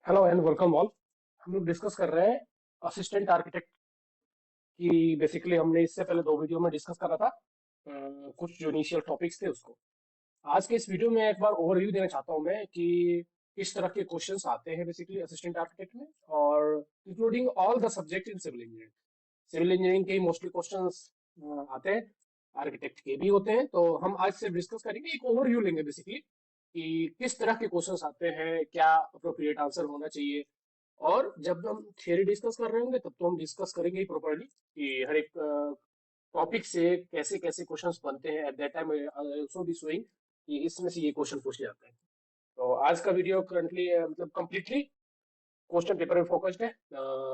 Hello and welcome all. हम लोग discuss कर रहे हैं असिस्टेंट आर्किटेक्ट की। बेसिकली हमने इससे पहले दो वीडियो में डिस्कस करा था कुछ जो इनिशियल टॉपिक्स थे उसको। आज के इस वीडियो में एक बार ओवरव्यू देना चाहता हूं मैं कि किस तरह के क्वेश्चंस आते हैं बेसिकली असिस्टेंट आर्किटेक्ट में, और including all the subject in civil engineering. Civil engineering के मोस्टली क्वेश्चंस आते हैं, आर्किटेक्ट के भी होते हैं। तो हम आज से डिस्कस करेंगे, एक ओवरव्यू लेंगे बेसिकली कि किस तरह के क्वेश्चंस आते हैं, क्या अप्रोप्रिएट आंसर होना चाहिए। और जब हम थियरी डिस्कस कर रहे होंगे तब तो हम डिस्कस करेंगे ही प्रॉपरली कि हर एक टॉपिक से कैसे कैसे क्वेश्चंस बनते हैं। At that time also be showing कि इसमें से ये क्वेश्चन पूछे जाते हैं। तो आज का वीडियो करंटली मतलब कंप्लीटली क्वेश्चन पेपर में फोकस्ड है।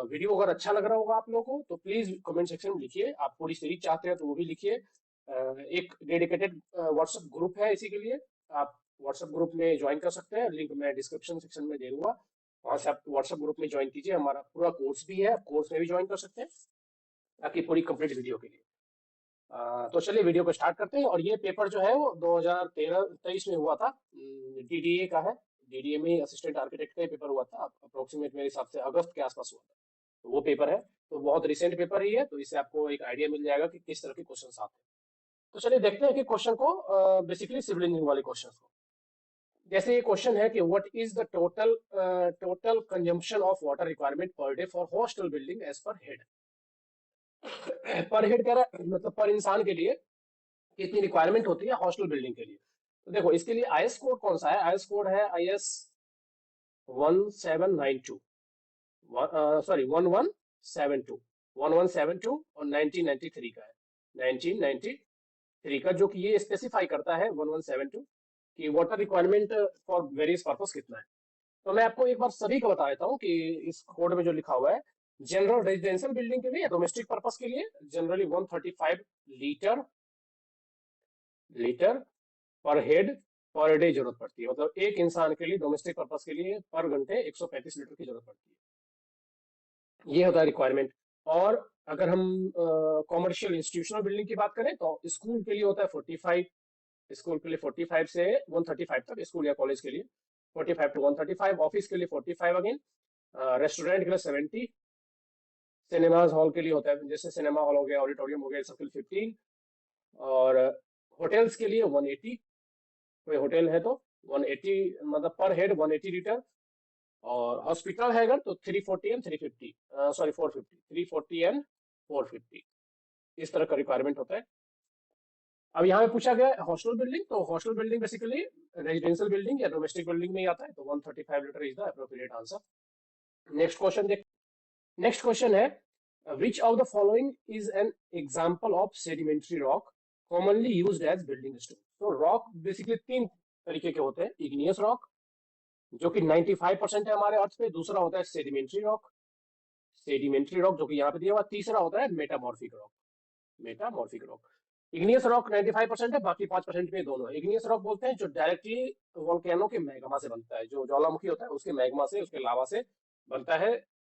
वीडियो अगर अच्छा लग रहा होगा आप लोगों को तो प्लीज कमेंट सेक्शन में लिखिए। आप पूरी सीरीज चाहते हैं तो वो भी लिखिए। एक डेडिकेटेड व्हाट्सएप ग्रुप है इसी के लिए, आप व्हाट्सएप ग्रुप में ज्वाइन कर सकते हैं। लिंक मैं डिस्क्रिप्शन सेक्शन में दे दूंगा, वहां से आप व्हाट्सएप ग्रुप में ज्वाइन कीजिए। हमारा पूरा कोर्स भी है, कोर्स में भी ज्वाइन कर सकते हैं ताकि पूरी कंप्लीट वीडियो के लिए। तो चलिए वीडियो को स्टार्ट करते हैं। और ये पेपर जो है वो 2013-23 में हुआ था, डीडीए का है। डीडीए में असिस्टेंट आर्किटेक्ट का ही पेपर हुआ था, अप्रोक्सीमेट मेरे हिसाब से अगस्त के आसपास हुआ था। तो वो पेपर है, तो बहुत रिसेंट पेपर ही है, तो इससे आपको एक आइडिया मिल जाएगा कि किस तरह के क्वेश्चन आते हैं। तो चलिए देखते हैं कि क्वेश्चन को, बेसिकली सिविल इंजीनियरिंग वाले क्वेश्चन को। जैसे ये क्वेश्चन है कि what is the total consumption of water requirement per day for hostel building as per head. Per head कह रहा है मतलब पर इंसान के लिए कितनी रिक्वायरमेंट होती है हॉस्टल बिल्डिंग के लिए। तो देखो इसके लिए आईएस कोड कौन सा है। आईएस कोड है आईएस 1792, सॉरी 1172, 1172 और 1993 का है। 1993 का जो कि ये स्पेसिफाई करता है 1172 कि water requirement for various purpose कितना है। तो मैं आपको एक बार सभी का बता देता हूँ कि इस कोड में जो लिखा हुआ है, जनरल रेजिडेंशियल बिल्डिंग के लिए, डोमेस्टिक पर्पस के लिए जनरली 135 लीटर लीटर पर हेड पर डे जरूरत पड़ती है। मतलब एक इंसान के लिए डोमेस्टिक पर्पस के लिए पर घंटे 135 लीटर की जरूरत पड़ती है। ये होता है रिक्वायरमेंट। और अगर हम कॉमर्शियल इंस्टीट्यूशनल बिल्डिंग की बात करें तो स्कूल के लिए होता है 45। स्कूल के लिए 45 से 135 तक, स्कूल या कॉलेज के लिए 45 टू 135। ऑफिस के लिए 45 अगेन। रेस्टोरेंट के लिए 70। सिनेमाज हॉल के लिए होता है, जैसे सिनेमा हॉल हो गया, ऑडिटोरियम हो गया, सबके लिए 15। और होटल्स के लिए 180। कोई होटल है तो 180, मतलब पर हेड 180 लीटर। और हॉस्पिटल है अगर तो 340 एंड 350, सॉरी 450, 340 एंड 450, इस तरह का रिक्वायरमेंट होता है। अब यहाँ पे पूछा गया हॉस्टल बिल्डिंग, तो hostel building basically residential building या डोमेस्टिक बिल्डिंग में ही आता है, तो 135 litre is the appropriate answer. Next question देख। नेक्स्ट क्वेश्चन है which of the following is an example of sedimentary rock commonly used as building stone. तो rock basically तीन तरीके के होते हैं। इग्नियस रॉक जो कि 95% है हमारे अर्थ पे, दूसरा होता है सेडिमेंट्री रॉक, सेडिमेंट्री रॉक जो कि यहाँ पे दिया हुआ, तीसरा होता है metamorphic rock, metamorphic rock. Igneous rock 95% है, बाकी 5% में दोनों है। इग्नियस रॉक बोलते हैं जो डायरेक्टली वोल्केनो के मैग्मा से बनता है, जो ज्वालामुखी होता है उसके मैग्मा से, उसके लावा से बनता है।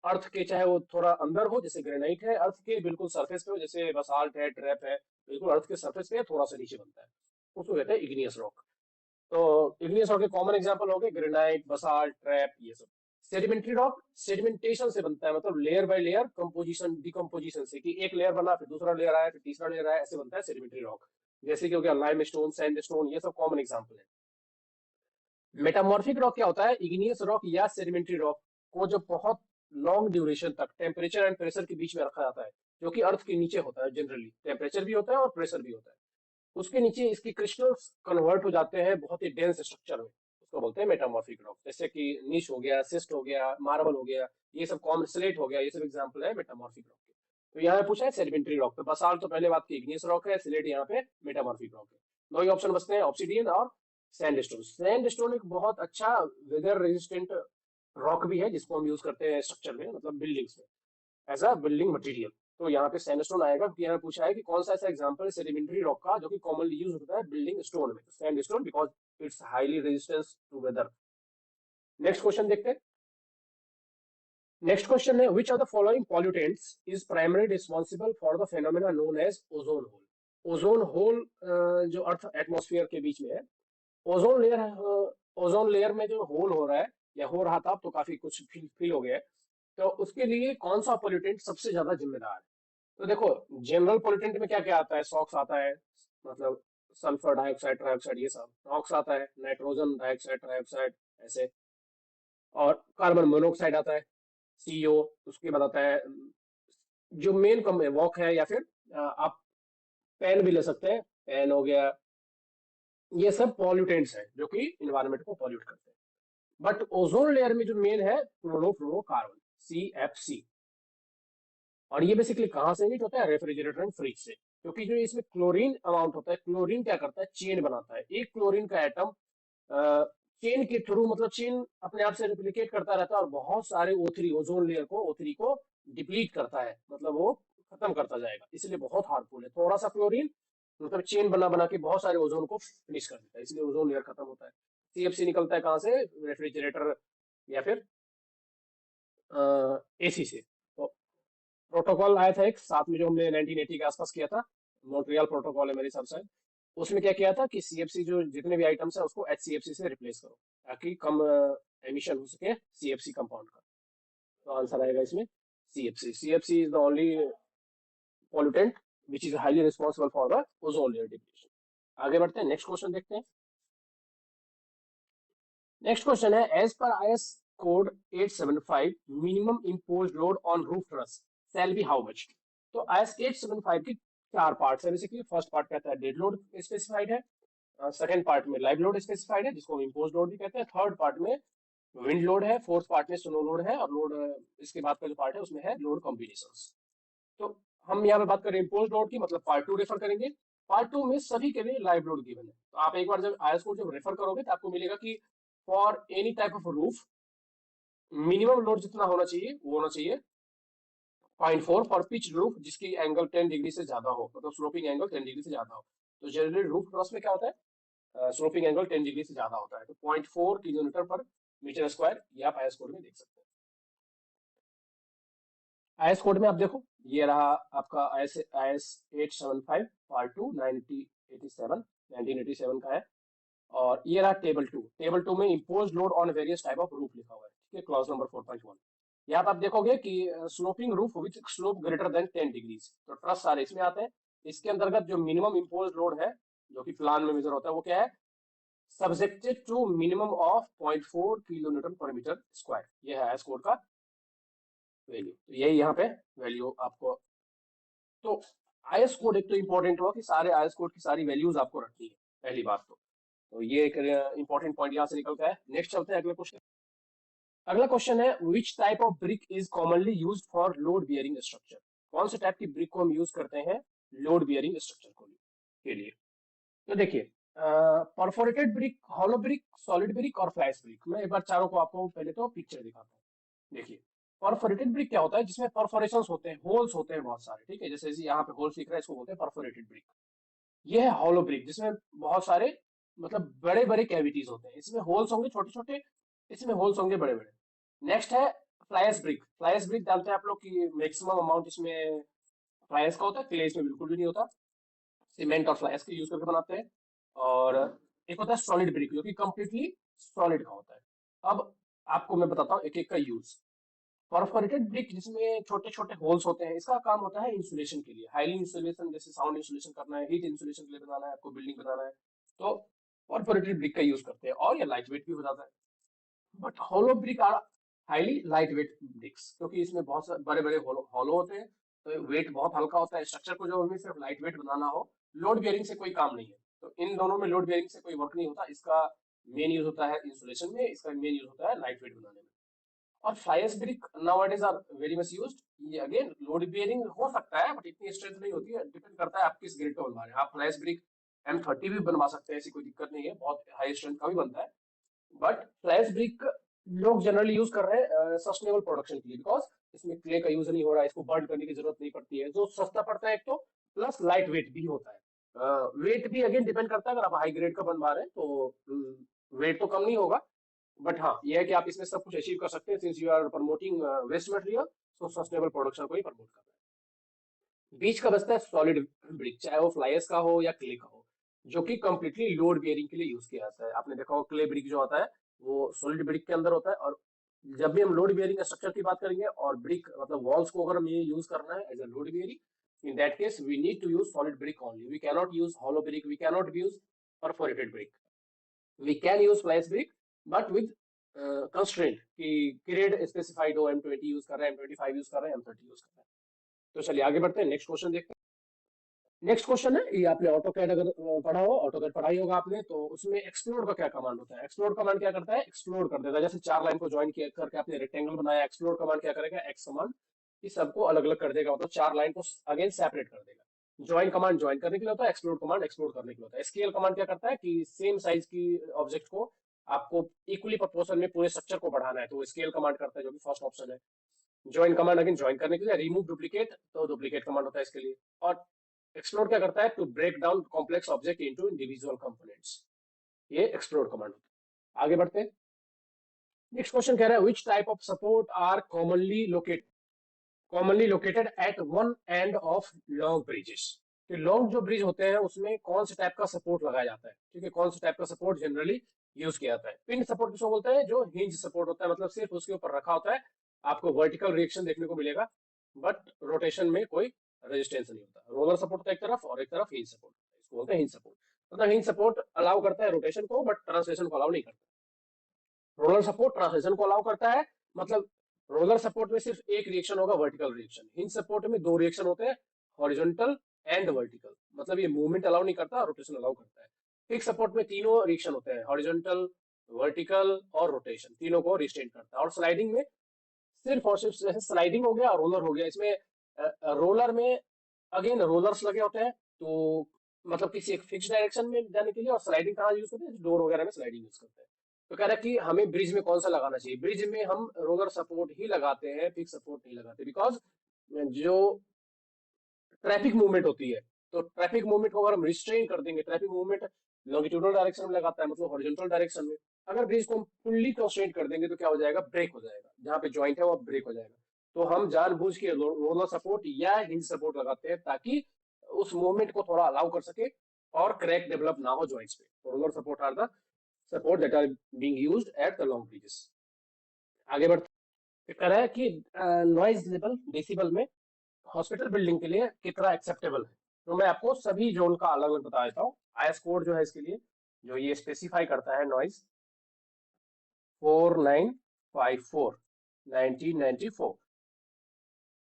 अर्थ के चाहे वो थोड़ा अंदर हो जैसे ग्रेनाइट है, अर्थ के बिल्कुल सरफेस पे हो जैसे बसाल्ट है, ट्रैप है, बिल्कुल अर्थ के सरफेस पे थोड़ा सा नीचे बनता है, उसको कहते हैं इग्नियस रॉक। तो इग्नियस रॉक के कॉमन एग्जांपल हो गए ग्रेनाइट, बसाल्ट, ट्रैप, ये सब। सेडिमेंट्री रॉक सेडिमेंटेशन से बनता है, मतलब layer by layer composition decomposition से, कि एक लेयर बना फिर दूसरा लेयर आया फिर तीसरा लेयर आया, ऐसे बनता है सेडिमेंट्री रॉक। जैसे कि हो गया लाइम स्टोन, सैंड स्टोन, ये सब कॉमन एग्जांपल है। मेटामॉर्फिक रॉक क्या होता है, इग्नियस रॉक या सेडिमेंट्री रॉक को जो बहुत लॉन्ग ड्यूरेशन तक टेम्परेचर एंड प्रेशर के बीच में रखा जाता है, जो कि अर्थ के नीचे होता है। जनरली टेम्परेचर भी होता है और प्रेशर भी होता है, उसके नीचे इसकी क्रिस्टल्स कन्वर्ट हो जाते हैं बहुत ही डेंस स्ट्रक्चर में, उसको बोलते हैं मेटामॉर्फिक रॉक। जैसे कि नीश हो गया, सिस्ट हो गया, मार्बल हो गया, ये सब कॉमन स्लेट हो गया, ये सब एग्जांपल है मेटामॉर्फिक रॉक के। तो यहाँ पे पूछा है सेडिमेंट्री रॉक, तो बसाल्ट तो पहले बात की इग्नियस रॉक है, स्लेट यहाँ पे मेटामॉर्फिक रॉक है। दो ही ऑप्शन बचते हैं, ऑब्सिडियन और सैंडस्टोन। सैंडस्टोन एक बहुत अच्छा वेदर रेजिस्टेंट रॉक भी है जिसको हम यूज करते हैं स्ट्रक्चर में, मतलब बिल्डिंग्स में, एज अ बिल्डिंग मटेरियल। तो यहाँ पे सैंडस्टोन आएगा, क्योंकि यहाँ पूछा है कि कौन सा ऐसा एग्जांपल है सेडिमेंट्री रॉक का जो कि कॉमनली यूज होता है बिल्डिंग स्टोन में। Sandstone because it's highly resistance to weather. Next question देखते हैं। नेक्स्ट क्वेश्चन है which of the following pollutants is primary responsible for the phenomena known as ozone hole. Ozone hole जो earth atmosphere के बीच में है, ozone layer, ozone layer में जो whole हो रहा है या हो रहा था, अब तो काफी कुछ फील हो गया है। तो उसके लिए कौन सा पोल्यूटेंट सबसे ज्यादा जिम्मेदार है? तो देखो, जनरल पोल्यूटेंट में क्या क्या आता है? सॉक्स आता है, मतलब सल्फर डाइऑक्साइड, ट्राइऑक्साइड, ये सब नॉक्स आता है, नाइट्रोजन डाइऑक्साइड, ट्राइऑक्साइड ऐसे, और कार्बन मोनोऑक्साइड आता है, सीओ। उसके बाद आता है जो मेन कम वॉक है, या फिर आप पेन भी ले सकते हैं, पेन हो गया। ये सब पॉल्यूटेंट्स हैं जो कि इन्वायरमेंट को पॉल्यूट करते हैं। बट ओजोन लेयर में जो मेन है, क्लोरोफ्लोरोकार्बन, CFC। और ये बेसिकली कहाँ से हीट होता है? रेफ्रिजरेटर एंड फ्रिज से। क्योंकि जो इसमें क्लोरीन अमाउंट होता है, क्लोरीन क्या करता है? चेन बनाता है। एक क्लोरीन का एटम चेन के थ्रू, मतलब चेन अपने आप से रिप्लिकेट करता रहता है और बहुत सारे O3, ओजोन लेयर को, O3 को डिप्लीट करता है, मतलब वो खत्म करता जाएगा। इसलिए बहुत हार्मफुल है। थोड़ा सा क्लोरीन मतलब चेन बना बना के बहुत सारे ओजोन को फिनिश कर देता है, इसलिए ओजोन लेयर खत्म होता है। CFC निकलता है कहाँ से? रेफ्रिजरेटर या फिर AC से। तो प्रोटोकॉल आया था एक साथ में, जो हमने 1980 के आसपास किया था, मॉन्ट्रियल प्रोटोकॉल है मेरे हिसाब से। उसमें क्या किया था कि CFC जो जितने भी आइटम्स है उसको HCFC से रिप्लेस करो, ताकि कम एमिशन हो सके CFC कंपाउंड का। तो आंसर आएगा इसमें CFC। CFC is the only pollutant which is highly responsible for the ozone layer depletion. आगे बढ़ते हैं, नेक्स्ट क्वेश्चन देखते हैं। नेक्स्ट क्वेश्चन है, as per IS code 875 minimum impose load on roof truss shall be how much? तो IS 875 की चार parts है बेसिकली। फर्स्ट पार्ट कहता है डेड लोड स्पेसिफाइड है, सेकंड पार्ट में लाइव लोड स्पेसिफाइड है जिसको इम्पोज लोड भी कहते हैं, थर्ड पार्ट में विंड लोड है, फोर्थ पार्ट में स्नो लोड है, और लोड इसके बाद का जो पार्ट है उसमें है लोड कॉम्बिनेशंस। तो हम यहाँ पे बात करें इम्पोज लोड की, मतलब पार्ट 2 रेफर करेंगे। पार्ट 2 में सभी के लिए लाइव लोड गिवन है। तो आप एक बार जब IS कोड जब रेफर करोगे तो आपको मिलेगा कि for any type of roof minimum load जितना होना चाहिए वो होना चाहिए 0.4 फॉर पिच रूफ जिसकी एंगल 10 डिग्री से ज्यादा हो, मतलब स्लोपिंग एंगल 10 डिग्री से ज्यादा हो। तो जनरली रूफ क्रॉस में क्या होता है? स्लोपिंग एंगल 10 डिग्री से ज्यादा होता है। तो 0.4 किलोमीटर पर मीटर स्क्वायर, ये आप IS कोड में देख सकते हैं। IS कोड में आप देखो, ये रहा आपका IS 875 पार्ट 2 1987 का है। और ये रहा टेबल टू में impose load on various type of roof लिखा हुआ है, ठीक है, क्लॉज नंबर 4.1। यहाँ पे आप देखोगे कि sloping roof with slope greater than 10 degrees, तो ट्रस सारे इसमें आते हैं। इसके अंतर्गत जो मिनिमम इम्पोज लोड है जो कि प्लान में मेजर होता है वो क्या है? Subjected to minimum of 0.4 kilometre per metre square. ये है IS कोड का वैल्यू। तो यही यहाँ पे वैल्यू आपको। तो IS कोड एक तो इंपॉर्टेंट हुआ कि सारे IS कोड की सारी वैल्यूज आपको रखनी है, पहली बात तो ये एक इंपॉर्टेंट पॉइंट यहाँ से निकलता है। नेक्स्ट चलते हैं अगले क्वेश्चन। अगला क्वेश्चन है, which type of brick is commonly used for load bearing structure? कौन से टाइप की ब्रिक को हम यूज करते हैं लोड बियरिंग स्ट्रक्चर के लिए? तो देखिए, perforated brick, hollow brick, solid brick और फ्लाइस ब्रिक। मैं एक बार चारों को आपको पहले तो पिक्चर दिखाता हूँ। देखिए, परफोरेटेड ब्रिक क्या होता है? जिसमें परफोरेशन होते हैं, होल्स होते हैं बहुत सारे, ठीक है, जैसे यहाँ पे होल्स दिख रहा है, इसको बोलते हैं परफोरेटेड ब्रिक। ये है हॉलो ब्रिक, जिसमें बहुत सारे मतलब बड़े बड़े कैविटीज होते हैं। इसमें होल्स होंगे छोटे छोटे, इसमें होल्स होंगे बड़े बड़े। नेक्स्ट है फ्लाइस ब्रिक। फ्लाइस ब्रिक जानते हैं आप लोग कि मैक्सिमम अमाउंट इसमें फ्लाइस का होता है, क्ले इसमें बिल्कुल भी नहीं होता। सीमेंट और फ्लाइस का यूज करके बनाते हैं। और एक होता है सॉलिड ब्रिक जो कि कंप्लीटली सॉलिड का होता है। अब आपको मैं बताता हूँ एक एक का यूज। परफोरेटेड ब्रिक जिसमें छोटे छोटे होल्स होते हैं, इसका काम होता है इंसुलेशन के लिए, हाईली इंसुलेशन, जैसे साउंड इंसुलेशन करना है, हीट इंसुलेशन के लिए बनाना है, आपको बिल्डिंग बनाना है, तो परफोरेटेड ब्रिक का यूज करते हैं। और ये लाइट वेट भी हो जाता है। But hollow brick are highly light weight bricks, क्योंकि इसमें बहुत सारे बड़े बड़े होलो होते हैं, तो वेट बहुत हल्का होता है। स्ट्रक्चर को जो हमें सिर्फ लाइट वेट बनाना हो, लोड बेयरिंग से कोई काम नहीं है, तो इन दोनों में लोड बेयरिंग से कोई वर्क नहीं होता। इसका मेन यूज होता है इंसुलेशन में, इसका मेन यूज होता है लाइट वेट बनाने में। और fly ash brick nowadays are very much used. ये अगेन लोड बेयरिंग हो सकता है बट इतनी स्ट्रेंथ नहीं होती है, डिपेंड करता है आप किस ग्रेड का बनवा रहे हैं। आप फ्लाइस ब्रिक M30 भी बनवा सकते हैं, ऐसी कोई दिक्कत नहीं है, बहुत हाई स्ट्रेंथ का भी बनता है। बट फ्लाइस ब्रिक लोग जनरली यूज कर रहे हैं सस्टेनेबल प्रोडक्शन के लिए, बिकॉज इसमें क्ले का यूज नहीं हो रहा है, इसको बर्न करने की जरूरत नहीं पड़ती है, जो सस्ता पड़ता है एक तो, प्लस लाइट वेट भी होता है। वेट भी अगेन डिपेंड करता है, अगर आप हाई ग्रेड का बनवा रहे हैं तो वेट तो कम नहीं होगा। बट हाँ, ये है कि आप इसमें सब कुछ अचीव कर सकते हैं, since you are promoting waste material, तो सस्टेनेबल प्रोडक्शन को ही प्रमोट कर रहे हैं। बीच का बचता है सॉलिड ब्रिक, चाहे वो फ्लाइस का हो या क्ले का हो, जो कि कंप्लीटली लोड बेयरिंग के लिए यूज किया जाता है। आपने देखा होगा क्ले ब्रिक जो आता है वो सॉलिड ब्रिक के अंदर होता है। और जब भी हम लोड बेयरिंग स्ट्रक्चर की बात करेंगे और ब्रिक मतलब वॉल्स को अगर हम ये यूज करना है as a load bearing, in that case we need to use solid brick only, we cannot use hollow brick, we cannot use perforated brick. We can use flash brick but with constraint कि grade specified हो, M20 use कर रहे हैं, M25 use कर रहे हैं, M30 use कर रहे हैं। तो चलिए आगे बढ़ते हैं, नेक्स्ट क्वेश्चन देखते हैं। नेक्स्ट क्वेश्चन है, ये आपने ऑटो कैड अगर पढ़ा हो, ऑटो कैड पढ़ाई होगा आपने, तो उसमें एक्सप्लोड का क्या कमांड होता है? एक्सप्लोड कमांड क्या करता है? एक्सप्लोड कर देता है। जैसे चार लाइन को ज्वाइन किया करके आपने रेक्टेंगल बनाया, एक्सप्लोड कमांड क्या करेगा? एक्स कमांड इस सबको अलग अलग कर देगा, मतलब चार लाइन को अगेन सेपरेट कर देगा। ज्वाइन कमांड ज्वाइन करने के लिए होता है, एक्सप्लोड कमांड एक्सप्लोड करने के लिए होता है। स्केल कमांड क्या करता है कि सेम साइज की ऑब्जेक्ट को आपको इक्वली प्रोपोर्शन में पूरे स्ट्रक्चर को बढ़ाना है, तो स्केल कमांड करता है, जो कि फर्स्ट ऑप्शन है। ज्वाइन कमांड अगेन ज्वाइन करने के लिए, रिमूव डुप्लीकेट तो डुप्लीकेट कमांड होता है इसके लिए। और एक्सप्लोर क्या करता है? To break down complex object into individual components, ये एक्सप्लोर कमांड होता है। आगे बढ़ते हैं, नेक्स्ट क्वेश्चन कह रहा है which type of support are commonly located at one end of long bridges. कि लॉन्ग जो ब्रिज होते हैं उसमें कौन से टाइप का सपोर्ट लगाया जाता है? ठीक है, कौन से टाइप का सपोर्ट जनरली यूज किया जाता है? पिन सपोर्ट किसको बोलते हैं? जो हिंज सपोर्ट होता है, मतलब सिर्फ उसके ऊपर रखा होता है, आपको वर्टिकल रिएक्शन देखने को मिलेगा बट रोटेशन में कोई रेजिस्टेंस नहीं होता। रोलर सपोर्ट होता है एक तरफ और एक तरफ हिंज सपोर्ट, इसको बोलते हैं हिंज सपोर्ट। मतलब हिंज सपोर्ट अलाउ करता है रोटेशन को बट ट्रांसलेशन को अलाउ नहीं करता। रोलर सपोर्ट ट्रांसलेशन को अलाउ करता है, मतलब रोलर सपोर्ट में सिर्फ एक रिएक्शन होगा, वर्टिकल रिएक्शन। हिंज सपोर्ट में दो रिएक्शन होते हैं, हॉरिजॉन्टल एंड वर्टिकल, मतलब ये मूवमेंट अलाउ नहीं करता, रोटेशन अलाउ करता है। फिक्स सपोर्ट में तीनों रिएक्शन होते हैं, हॉरिजॉन्टल, वर्टिकल और रोटेशन, तीनों को रिस्ट्रेन करता है। और स्लाइडिंग में सिर्फ और सिर्फ, जैसे स्लाइडिंग हो गया और रोलर हो गया, इसमें रोलर में अगेन रोलर्स लगे होते हैं, तो मतलब किसी एक फिक्स डायरेक्शन में जाने के लिए। और स्लाइडिंग कहाँ यूज करते हैं? डोर वगैरह में स्लाइडिंग यूज करते हैं। तो कह रहा है कि हमें ब्रिज में कौन सा लगाना चाहिए? ब्रिज में हम रोलर सपोर्ट ही लगाते हैं, फिक्स सपोर्ट नहीं लगाते, बिकॉज जो ट्रैफिक मूवमेंट होती है, तो ट्रैफिक मूवमेंट को अगर हम रिस्ट्रेन कर देंगे, ट्रैफिक मूवमेंट लॉन्गिट्यूडल डायरेक्शन में लगाता है, मतलब हॉरिजॉन्टल डायरेक्शन में, अगर ब्रिज को हम फुल्ली कंस्ट्रेंट कर देंगे तो क्या हो जाएगा? ब्रेक हो जाएगा, जहाँ पे ज्वाइंट है वो ब्रेक हो जाएगा। तो हम जानबूझ के रोलर सपोर्ट या हिंज सपोर्ट लगाते हैं ताकि उस मूवमेंट को थोड़ा अलाउ कर सके और क्रैक डेवलप ना हो ज्वाइंट्स पे। तो roller support are the support that are being used at the long bridges. आगे बढ़ते, कह रहा है कि नॉइज लेवल डेसिबल में हॉस्पिटल बिल्डिंग के लिए कितना एक्सेप्टेबल है। तो मैं आपको सभी जोन का अलग अलग बता देता हूँ। आईएस कोड जो है इसके लिए, जो ये स्पेसिफाई करता है नॉइज 4954 1994,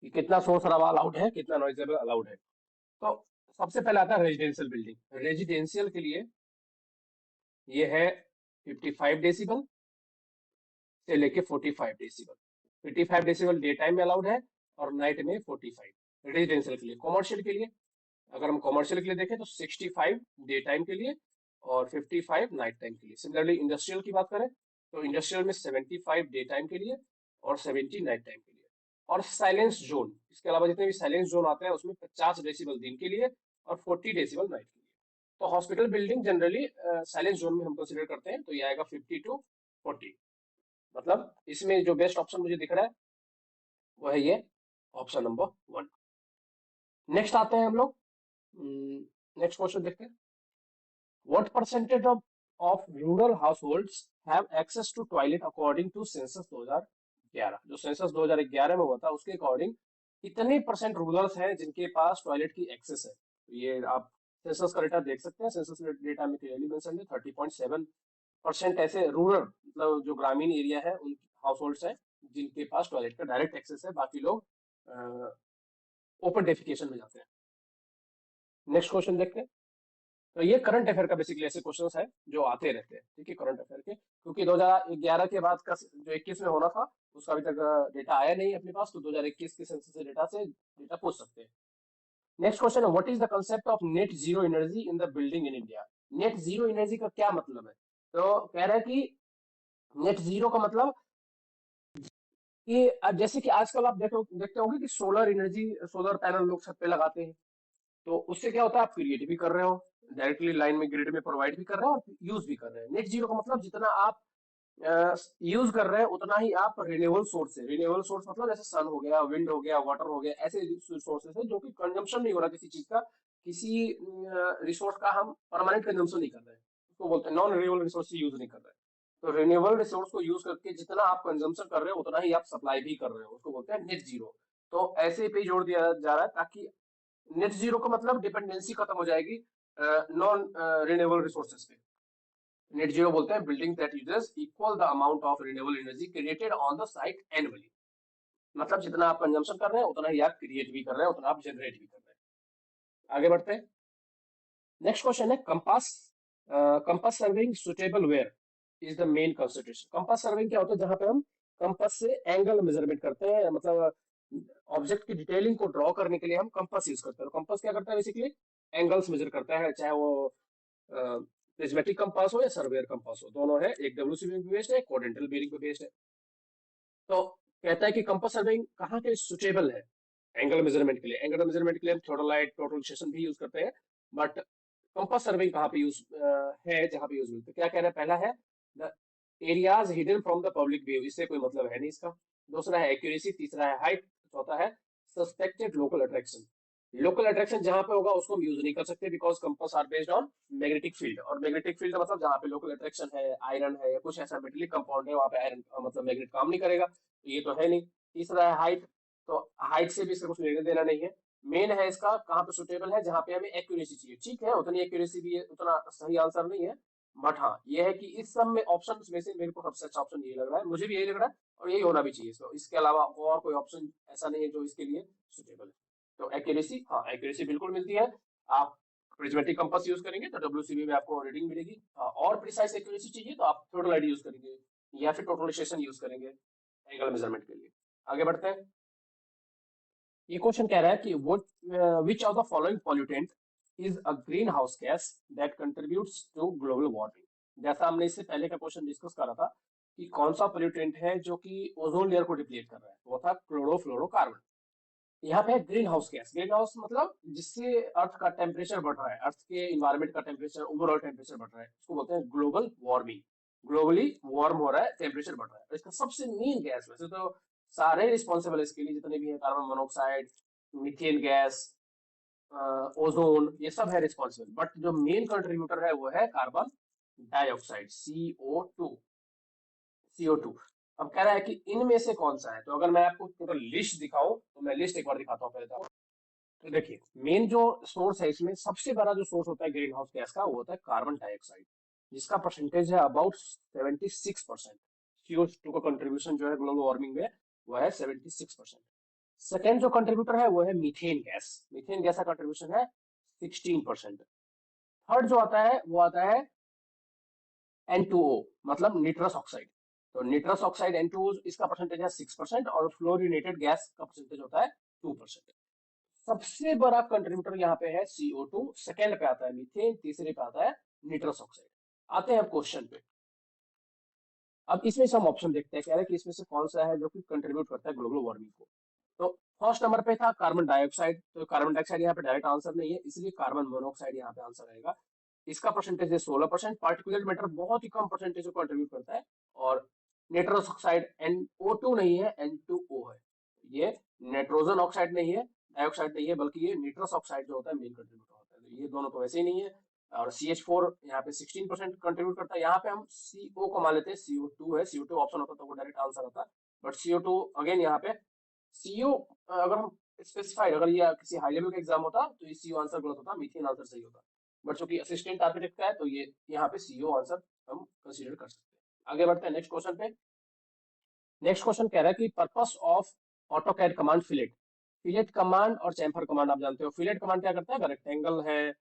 कि कितना शोर शराबा अलाउड है, कितना नॉइज लेवल अलाउड है। तो सबसे पहले आता है रेजिडेंशियल बिल्डिंग। रेजिडेंशियल के लिए ये है 55 डेसिबल से लेके 45 डेसिबल। 55 डेसिबल डे टाइम में अलाउड है और नाइट में 45 रेजिडेंशियल के लिए। कॉमर्शियल के लिए, अगर हम कॉमर्शियल के लिए देखें तो 65 डे टाइम के लिए और 55 नाइट टाइम के लिए। सिमिलरली इंडस्ट्रियल की बात करें तो इंडस्ट्रियल में 75 डे टाइम के लिए और 70 नाइट टाइम के लिए। और साइलेंस जोन, इसके अलावा जितने भी साइलेंस जोन आते हैं उसमें 50 डेसिबल दिन के लिए और 40 डेसिबल नाइट के लिए। तो hospital building generally silence zone में हम कंसिडर करते हैं, तो ये आएगा 50 टू 40। मतलब इसमें जो बेस्ट ऑप्शन मुझे दिख रहा है वो है ये ऑप्शन नंबर 1। नेक्स्ट आते हैं हम लोग, नेक्स्ट क्वेश्चन देखते हैं। What percentage of rural households have access to toilet according to census 2011? जो सेंसस 2011 में हुआ था उसके अकॉर्डिंग कितने परसेंट रूरल्स हैं जिनके पास टॉयलेट की एक्सेस है? तो ये आप सेंसस का डेटा देख सकते हैं। सेंसस डेटा में क्लियरली मेंशन है 30.7% ऐसे रूरल, मतलब जो ग्रामीण एरिया है, उन हाउस होल्ड्स हैं जिनके पास टॉयलेट का डायरेक्ट एक्सेस है, बाकी लोग ओपन डेफिकेशन में जाते हैं। नेक्स्ट क्वेश्चन देखते हैं। तो ये करंट अफेयर का बेसिकली ऐसे क्वेश्चंस है जो आते रहते हैं, ठीक है, करंट अफेयर के, क्योंकि 2011 के बाद का जो 21 में होना था उसका अभी तक डेटा आया नहीं अपने पास, तो 2021 के सेंसस से डेटा पूछ सकते हैं। नेक्स्ट क्वेश्चन है what is the concept of net zero energy in the building in India? Net zero energy का क्या मतलब है? तो कह रहा है कि नेट जीरो का मतलब कि अब जैसे कि आजकल आप देखते होंगे कि सोलर एनर्जी, सोलर पैनल लोग छत पे लगाते हैं, तो उससे क्या होता है? आप क्रिएट भी कर रहे हो, डायरेक्टली लाइन में ग्रिड में प्रोवाइड भी कर रहे हो और यूज भी कर रहे हैं। नेट जीरो का मतलब जितना आप यूज कर रहे हैं उतना ही आप रिन्यूएबल सोर्स है। रिन्यूएबल सोर्स मतलब जैसे सन हो गया, विंड हो गया, वाटर हो गया, ऐसे सोर्सेस है जो कि कंजम्पशन नहीं हो रहा किसी चीज का, किसी रिसोर्स का हम परमानेंट कंजम्पशन नहीं कर रहे हैं, उसको बोलते हैं नॉन रिन्यूएबल रिसोर्स यूज नहीं कर रहे हैं। तो रिन्यूएबल रिसोर्स को यूज करके जितना आप कंजम्पशन कर रहे हो उतना ही आप सप्लाई भी कर रहे हो, उसको बोलते हैं नेट जीरो। तो ऐसे पे जोड़ दिया जा रहा है ताकि नेट जीरो का मतलब डिपेंडेंसी खत्म हो जाएगी नॉन रिन्यूएबल रिसोर्सेज पे। नेट जीरो बोलते हैं building that uses equal the amount of renewable energy created on the site annually. मतलब जितना आप कंजम्पशन कर रहे हैं उतना ही आप क्रिएट भी कर रहे हैं, उतना आप जनरेट भी कर रहे हैं। आगे बढ़ते हैं। नेक्स्ट क्वेश्चन है कंपास। Compass surveying suitable where is the main consideration. Compass surveying क्या होता है, जहां पे हम कंपास से एंगल मेजरमेंट करते हैं, मतलब ऑब्जेक्ट की डिटेलिंग को ड्रॉ करने के लिए हम कंपास यूज करते हैं। कंपास क्या करता है, बेसिकली एंगल्स मेजर करता है, चाहे वो प्रिज्मेटिक कंपास हो या सर्वेयर कंपास हो, दोनों है। एक डब्ल्यूसीबी पे बेस्ड है, कोडेंटल बेरिंग पे बेस्ड है। तो कहता है कि कंपास सर्विंग कहाँ के सुटेबल है एंगल मेजरमेंट के लिए। एंगल मेजरमेंट के लिए हम थोड़ालाइट टोटल सेशन भी यूज करते हैं, बट कंपास सर्विंग कहाँ पे यूज है, जहाँ पे यूज मिलता है। क्या कह रहा है, पहला है the areas hidden from the public view, इससे कोई मतलब है नहीं इसका। दूसरा है एक्यूरेसी, तीसरा है हाइट, चौथा है suspected local attraction. Local attraction जहां पे होगा उसको हम यूज नहीं कर सकते, because compass are based on magnetic field, और मैग्नेटिक फील्ड मतलब जहां पे लोकल अट्रैक्शन है, आयरन है या कुछ ऐसा मेटेलिक कंपाउंड है, वहां पे आयरन मतलब मैग्नेट काम नहीं करेगा, तो ये तो है नहीं। तीसरा है हाइट, तो हाइट से भी इसका कुछ लेना देना नहीं है। मेन है इसका कहाँ पे सुटेबल है, जहां पे हमें एक्यूरेसी चाहिए। ठीक है, उतनी एक्यूरेसी भी उतना सही आंसर नहीं है, बट हाँ ये है कि इस सब में ऑप्शन में से मेरे को सबसे अच्छा ऑप्शन यही लग रहा है, मुझे भी यही लग रहा है, और यही होना भी चाहिए। तो इसके अलावा और कोई ऑप्शन ऐसा नहीं है जो इसके लिए सुटेबल है। तो एक्यूरेसी, हाँ एक्यूरेसी बिल्कुल मिलती है। आप प्रिज्मेटिक कंपास यूज करेंगे तो डब्ल्यूसीबी में आपको रीडिंग मिलेगी। और प्रिसाइज एक्यूरेसी चाहिए तो आप थोड़ा यूज करेंगे या फिर टोटलाइजेशन यूज करेंगे एंगल मेजरमेंट के लिए। आगे बढ़ते हैं। ये क्वेश्चन कह रहा है कि which of the following pollutant is a greenhouse gas that contributes to global warming. जैसा हमने इससे पहले का क्वेश्चन डिस्कस करा था कि कौन सा पॉल्यूटेंट है जो कि ओजोन लेयर को डिप्लीट कर रहा है, वो था क्लोरोफ्लोरोकार्बन। यहाँ पे है green house gas. Green house मतलब जिससे अर्थ का टेम्परेचर बढ़ रहा है, अर्थ के इन्वायरमेंट का टेम्परेचर, ओवरऑल टेम्परेचर बढ़ रहा है, उसको बोलते हैं ग्लोबल वार्मिंग। ग्लोबली वार्म हो रहा है, टेम्परेचर बढ़ रहा है। और इसका सबसे मेन गैस, वैसे तो सारे रिस्पॉन्सिबल है इसके लिए, जितने भी है, carbon monoxide, methane gas, ozone, ये सब है रिस्पॉन्सिबल, बट जो मेन कंट्रीब्यूटर है वो है कार्बन डाइऑक्साइड, CO2। अब कह रहा है कि इनमें से कौन सा है, तो अगर मैं आपको टोटल लिस्ट दिखाऊं तो मैं लिस्ट एक बार दिखाता हूँ पहले। तो देखिए, मेन जो सोर्स है इसमें, सबसे बड़ा जो सोर्स होता है ग्रीन हाउस गैस का, वो होता है कार्बन डाइऑक्साइड, जिसका परसेंटेज है अबाउट 76%। CO2 का कंट्रीब्यूशन जो है ग्लोबल वार्मिंग में वो है 76%। सेकेंड जो कंट्रीब्यूटर है वो है मीथेन गैस। मीथेन गैस का कंट्रीब्यूशन है 16%। थर्ड जो आता है वो आता है N2O, मतलब निट्रस ऑक्साइड। तो निट्रस ऑक्साइड N2O, इसका परसेंटेज है 6%, और फ्लोरिनेटेड गैस का परसेंटेज होता है 2%। सबसे बड़ा कंट्रीब्यूटर यहाँ पे है CO2, सेकंड पे आता है मीथेन, तीसरे पे आता है निट्रस ऑक्साइड। आते हैं क्वेश्चन पे। अब इसमें से हम ऑप्शन देखते हैं, कह रहे हैं कि इसमें से कौन सा है जो कि कंट्रीब्यूट करता है ग्लोबल वार्मिंग को। तो फर्स्ट नंबर पे था कार्बन डाइऑक्साइड, तो कार्बन डाइऑक्साइड यहाँ पे डायरेक्ट आंसर नहीं है, इसलिए कार्बन मोनोऑक्साइड यहाँ पे आंसर आएगा। इसका परसेंटेज है 16%। पार्टिकुलर मैटर बहुत ही कम परसेंटेज को कंट्रीब्यूट करता है। और नाइट्रस ऑक्साइड NO2 नहीं है, N2O है। ये नाइट्रोजन ऑक्साइड नहीं है, डाइऑक्साइड नहीं है, बल्कि ये निट्रस ऑक्साइड जो होता है मेन कंट्रीब्यूटर होता है। तो ये दोनों तो वैसे ही नहीं है। और CH4 यहाँ पे 16% कंट्रीब्यूट करता है। यहाँ पे हम CO को मान लेते हैं, CO2 है, CO2 ऑप्शन होता तो वो डायरेक्ट आंसर होता, बट CO2 अगेन यहाँ पे CO, अगर हम स्पेसिफाइड, अगर ये किसी हाई लेवल का एग्जाम होता तो ये CO आंसर गलत होता, मीथेन आंसर सही होता, बट चूंकि असिस्टेंट आर्किटेक्ट का है तो ये यहाँ पे CO आंसर हम कंसीडर कर सकते हैं। आगे बढ़ते हैं नेक्स्ट क्वेश्चन पे। नेक्स्ट क्वेश्चन कह रहा है कि purpose of AutoCAD command fillet. Fillet command और चैम्फर कमांड आप जानते हो। फिलेट कमांड क्या करता है, अगर रेक्टेंगल है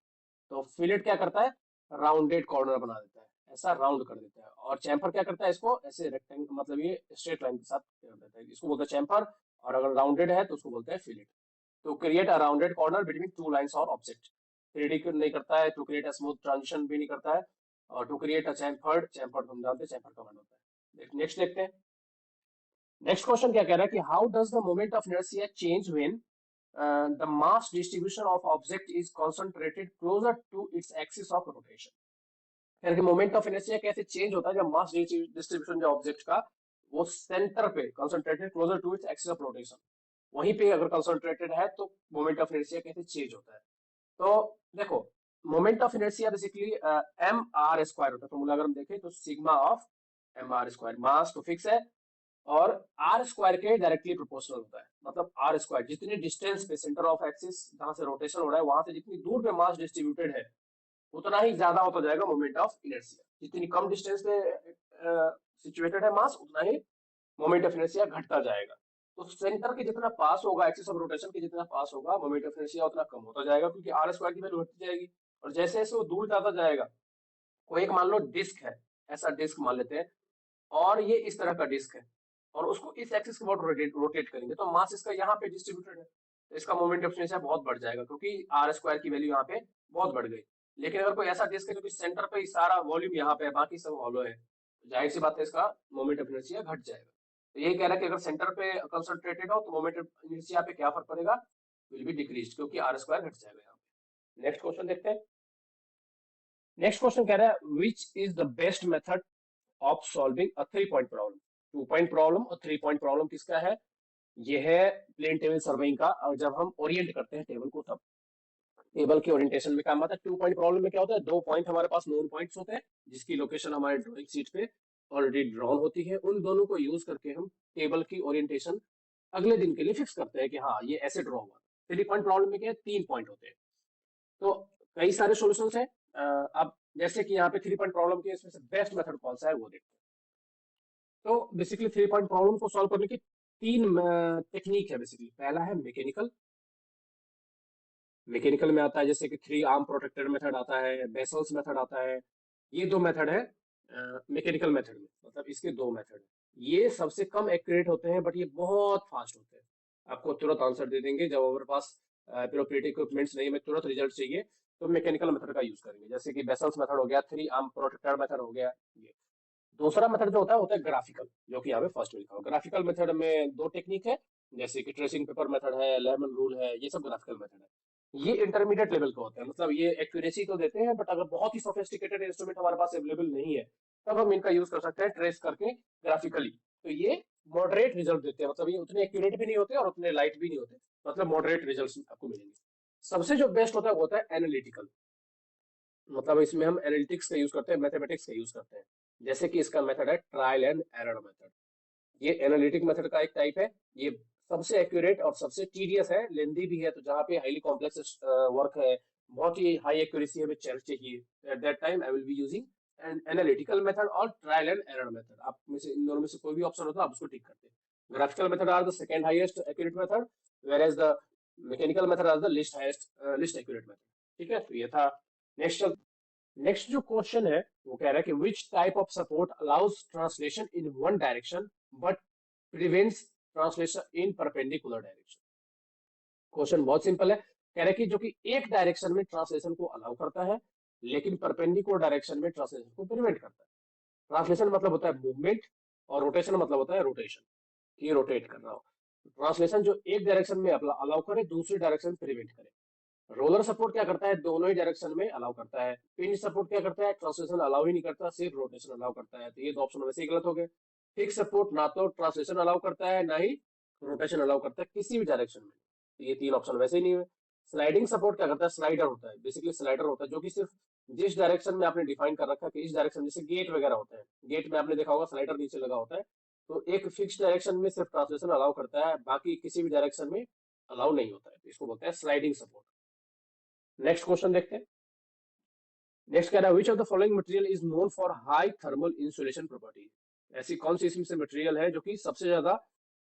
तो फिलेट क्या करता है, राउंडेड कॉर्नर बना देता है, ऐसा राउंड कर देता है। और चैम्फर क्या करता है, इसको ऐसे रेक्टेंगल, मतलब ये स्ट्रेट लाइन के साथ कर देता है, इसको बोलते हैं चैम्फर। और अगर राउंडेड है तो उसको बोलते हैं fillet. To create a rounded corner between two lines और ऑब्जेक्ट। 3D नहीं करता है, to create a smooth transition भी नहीं करता है। और to create a chamfered, chamfered हम जानते हैं चैम्फर कमांड होता है। नेक्स्ट देखते हैं। नेक्स्ट क्वेश्चन क्या कह रहा है कि how does the moment of inertia change when the mass distribution of object is concentrated closer to its axis of rotation। यानी कि मोमेंट ऑफ इनर्शिया कैसे चेंज होता है जब मास डिस्ट्रीब्यूशन जो ऑब्जेक्ट का वो सेंटर पे concentrated closer to its axis of rotation, वहीं पे अगर कंसंट्रेटेड है तो मोमेंट ऑफ इनर्शिया कैसे चेंज होता है। तो देखो, moment of inertia basically mr square होता है। फॉर्मूला अगर हम देखें तो sigma of M R square. Mass तो फिक्स है और आर स्क्वायर के डायरेक्टली प्रोपोर्शनल होता है। मतलब आर स्क्वायर जितनी डिस्टेंस पे सेंटर ऑफ एक्सिस जहां से रोटेशन हो रहा है वहां से जितनी दूर पे मास डिस्ट्रीब्यूटेड है उतना ही ज्यादा होता जाएगा मोमेंट ऑफ इनर्शिया। जितनी कम डिस्टेंस पे सिचुएटेड है मास उतना ही मोमेंट ऑफ इनर्शिया घटता जाएगा। तो सेंटर के जितना पास होगा एक्सिस ऑफ रोटेशन के जितना पास होगा मोमेंट ऑफ इनर्शिया उतना कम होता जाएगा क्योंकि आर स्क्वायर की वैल्यू घटती जाएगी। और जैसे जैसे वो दूर जाता जाएगा, कोई एक मान लो डिस्क है, ऐसा डिस्क मान लेते हैं, और ये इस तरह का डिस्क है और उसको इस एक्सिस के अबाउट रोटेट करेंगे तो मास इसका यहाँ पे डिस्ट्रीब्यूटेड है तो इसका मोमेंट ऑफ इनर्शिया बहुत बढ़ जाएगा क्योंकि आर स्क्वायर की वैल्यू यहाँ पे बहुत बढ़ गई। लेकिन अगर कोई ऐसा डिस्क है जो कि सेंटर पे ही सारा वॉल्यूम यहाँ पे है बाकी सब हॉलो है तो जाहिर सी बात है इसका मोमेंट ऑफ इनर्शिया घट जाएगा। तो यही कह रहा है कि अगर सेंटर पे कंसंट्रेटेड हो तो मोमेंट ऑफ इनर्शिया पे क्या फर्क पड़ेगा, विल बी डिक्रीज क्योंकि आर स्क्वायर घट जाएगा यहाँ पे। नेक्स्ट क्वेश्चन देखते हैं। नेक्स्ट क्वेश्चन कह रहा है which is the best method of solving a 3 point problem. 2 point problem और 3 पॉइंट प्रॉब्लम किसका है, ये है प्लेन टेबल सर्वेइंग का। और जब हम ओरिएंट करते हैं टेबल को तब टेबल के ओरिएंटेशन में काम आता है। 2 पॉइंट प्रॉब्लम में क्या होता है, 2 पॉइंट हमारे पास नोन पॉइंट्स होते हैं जिसकी लोकेशन हमारे ड्राइंग शीट पे ऑलरेडी ड्रॉन होती है। उन दोनों को यूज करके हम टेबल की ओरिएंटेशन अगले दिन के लिए फिक्स करते हैं कि हाँ ये ऐसे ड्रॉ हुआ। 3 पॉइंट प्रॉब्लम में क्या है, 3 पॉइंट होते हैं। तो कई सारे सॉल्यूशंस हैं। अब जैसे कि यहाँ पे 3 पॉइंट प्रॉब्लम के इसमें से बेस्ट मेथड कौन सा है वो देखते हैं। तो बेसिकली 3 पॉइंट प्रॉब्लम को सॉल्व करने की 3 टेक्निक है बेसिकली। पहला है मैकेनिकल। मैकेनिकल में आता है जैसे कि 3 आर्म प्रोटेक्टर मेथड आता है, बेसल्स मेथड आता है। ये 2 मेथड है मैकेनिकल मेथड में, मतलब इसके 2 मेथड है। ये सबसे कम एक्यूरेट होते हैं बट ये बहुत फास्ट होते हैं, आपको तुरंत आंसर दे देंगे। जब हमारे पास एप्रोप्रिएट इक्विपमेंट्स नहीं है, हमें तुरंत रिजल्ट चाहिए तो मैकेनिकल मेथड का यूज करेंगे। जैसे कि बेसल्स मेथड हो गया, 3 आर्म प्रोटेक्टर मेथड हो गया ये। दूसरा मेथड जो होता है ग्राफिकल, जो कि यहाँ पे फर्स्ट में लिखा हुआ। ग्राफिकल मेथड में 2 टेक्निक है, जैसे कि ट्रेसिंग पेपर मेथड है, लेमन रूल है, ये सब ग्राफिकल मेथड है। ये इंटरमीडिएट लेवल के होते हैं, मतलब ये एक्यूरेसी तो देते हैं बट अगर बहुत ही सोफिस्टिकेटेड इंस्ट्रूमेंट हमारे पास अवेलेबल नहीं है तब हम इनका यूज कर सकते हैं ट्रेस करके ग्राफिकली। तो ये मॉडरेट रिजल्ट देते हैं, मतलब ये उतने एक्यूरेट भी नहीं होते और उतने लाइट भी नहीं होते, मतलब मॉडरेट रिजल्ट आपको मिलेंगे। सबसे जो बेस्ट होता है वो होता है एनालिटिकल, मतलब इसमें हम एनालिटिक्स का यूज करते हैं, मैथमेटिक्स का यूज करते हैं। जैसे कि इसका मेथड है ट्रायल एंड एरर मेथड। ये एनालिटिक मेथड का एक टाइप है। ये सबसे एक्यूरेट और सबसे टीडियस है, लेंदी भी है। तो जहाँ पे हाईली कॉम्प्लेक्स वर्क है, बहुत ही हाई एक्यूरेसी हमें चाहिए, at that time I will be using an analytical method और ट्रायल एंड एरर मेथड। आप में से इन दोनों में से कोई भी ऑप्शन होता है आप उसको टिक करते हैं। Graphical method are the second highest accurate method, where as the mechanical method are the least accurate method. ठीक है, तो ये था। नेक्स्ट नेक्स्ट जो क्वेश्चन है वो कह रहा है कि which type of support allows translation in one direction but prevents translation in perpendicular direction. Question बहुत सिंपल है, कह रहा है कि जो कि एक डायरेक्शन में ट्रांसलेशन को अलाउ करता है लेकिन परपेंडिकुलर डायरेक्शन में ट्रांसलेशन को प्रिवेंट करता है। ट्रांसलेशन मतलब होता है मूवमेंट और रोटेशन मतलब होता है रोटेशन, कि रोटेट कर रहा हो। ट्रांसलेशन जो एक डायरेक्शन में अलाउ करे दूसरी डायरेक्शन में प्रिवेंट करे। रोलर सपोर्ट क्या करता है, दोनों ही डायरेक्शन में अलाउ करता है। पिंच सपोर्ट क्या करता है, ट्रांसलेशन अलाउ ही नहीं करता, सिर्फ रोटेशन अलाउ करता है। तो ये 2 ऑप्शन वैसे ही गलत हो गए। फिक्स सपोर्ट ना तो ट्रांसलेशन अलाउ करता है ना ही रोटेशन अलाउ करता है किसी भी डायरेक्शन में, तो ये 3 ऑप्शन वैसे ही नहीं हुए। स्लाइडिंग सपोर्ट क्या करता है, स्लाइडर होता है, बेसिकली स्लाइडर होता है जो कि सिर्फ जिस डायरेक्शन में आपने डिफाइन कर रखा है कि इस डायरेक्शन, जैसे गेट वगैरह होता है, गेट में आपने देखा होगा स्लाइडर नीचे लगा होता है, तो एक फिक्स डायरेक्शन में सिर्फ ट्रांसलेशन अलाउ करता है, बाकी किसी भी डायरेक्शन में अलाउ नहीं होता है, तो इसको बोलते हैं स्लाइडिंग सपोर्ट। नेक्स्ट क्वेश्चन देखते हैं। नेक्स्ट कह रहा है which of the following material is known for high thermal insulation property. ऐसी कौन सी इसमें से मटेरियल है जो कि सबसे ज्यादा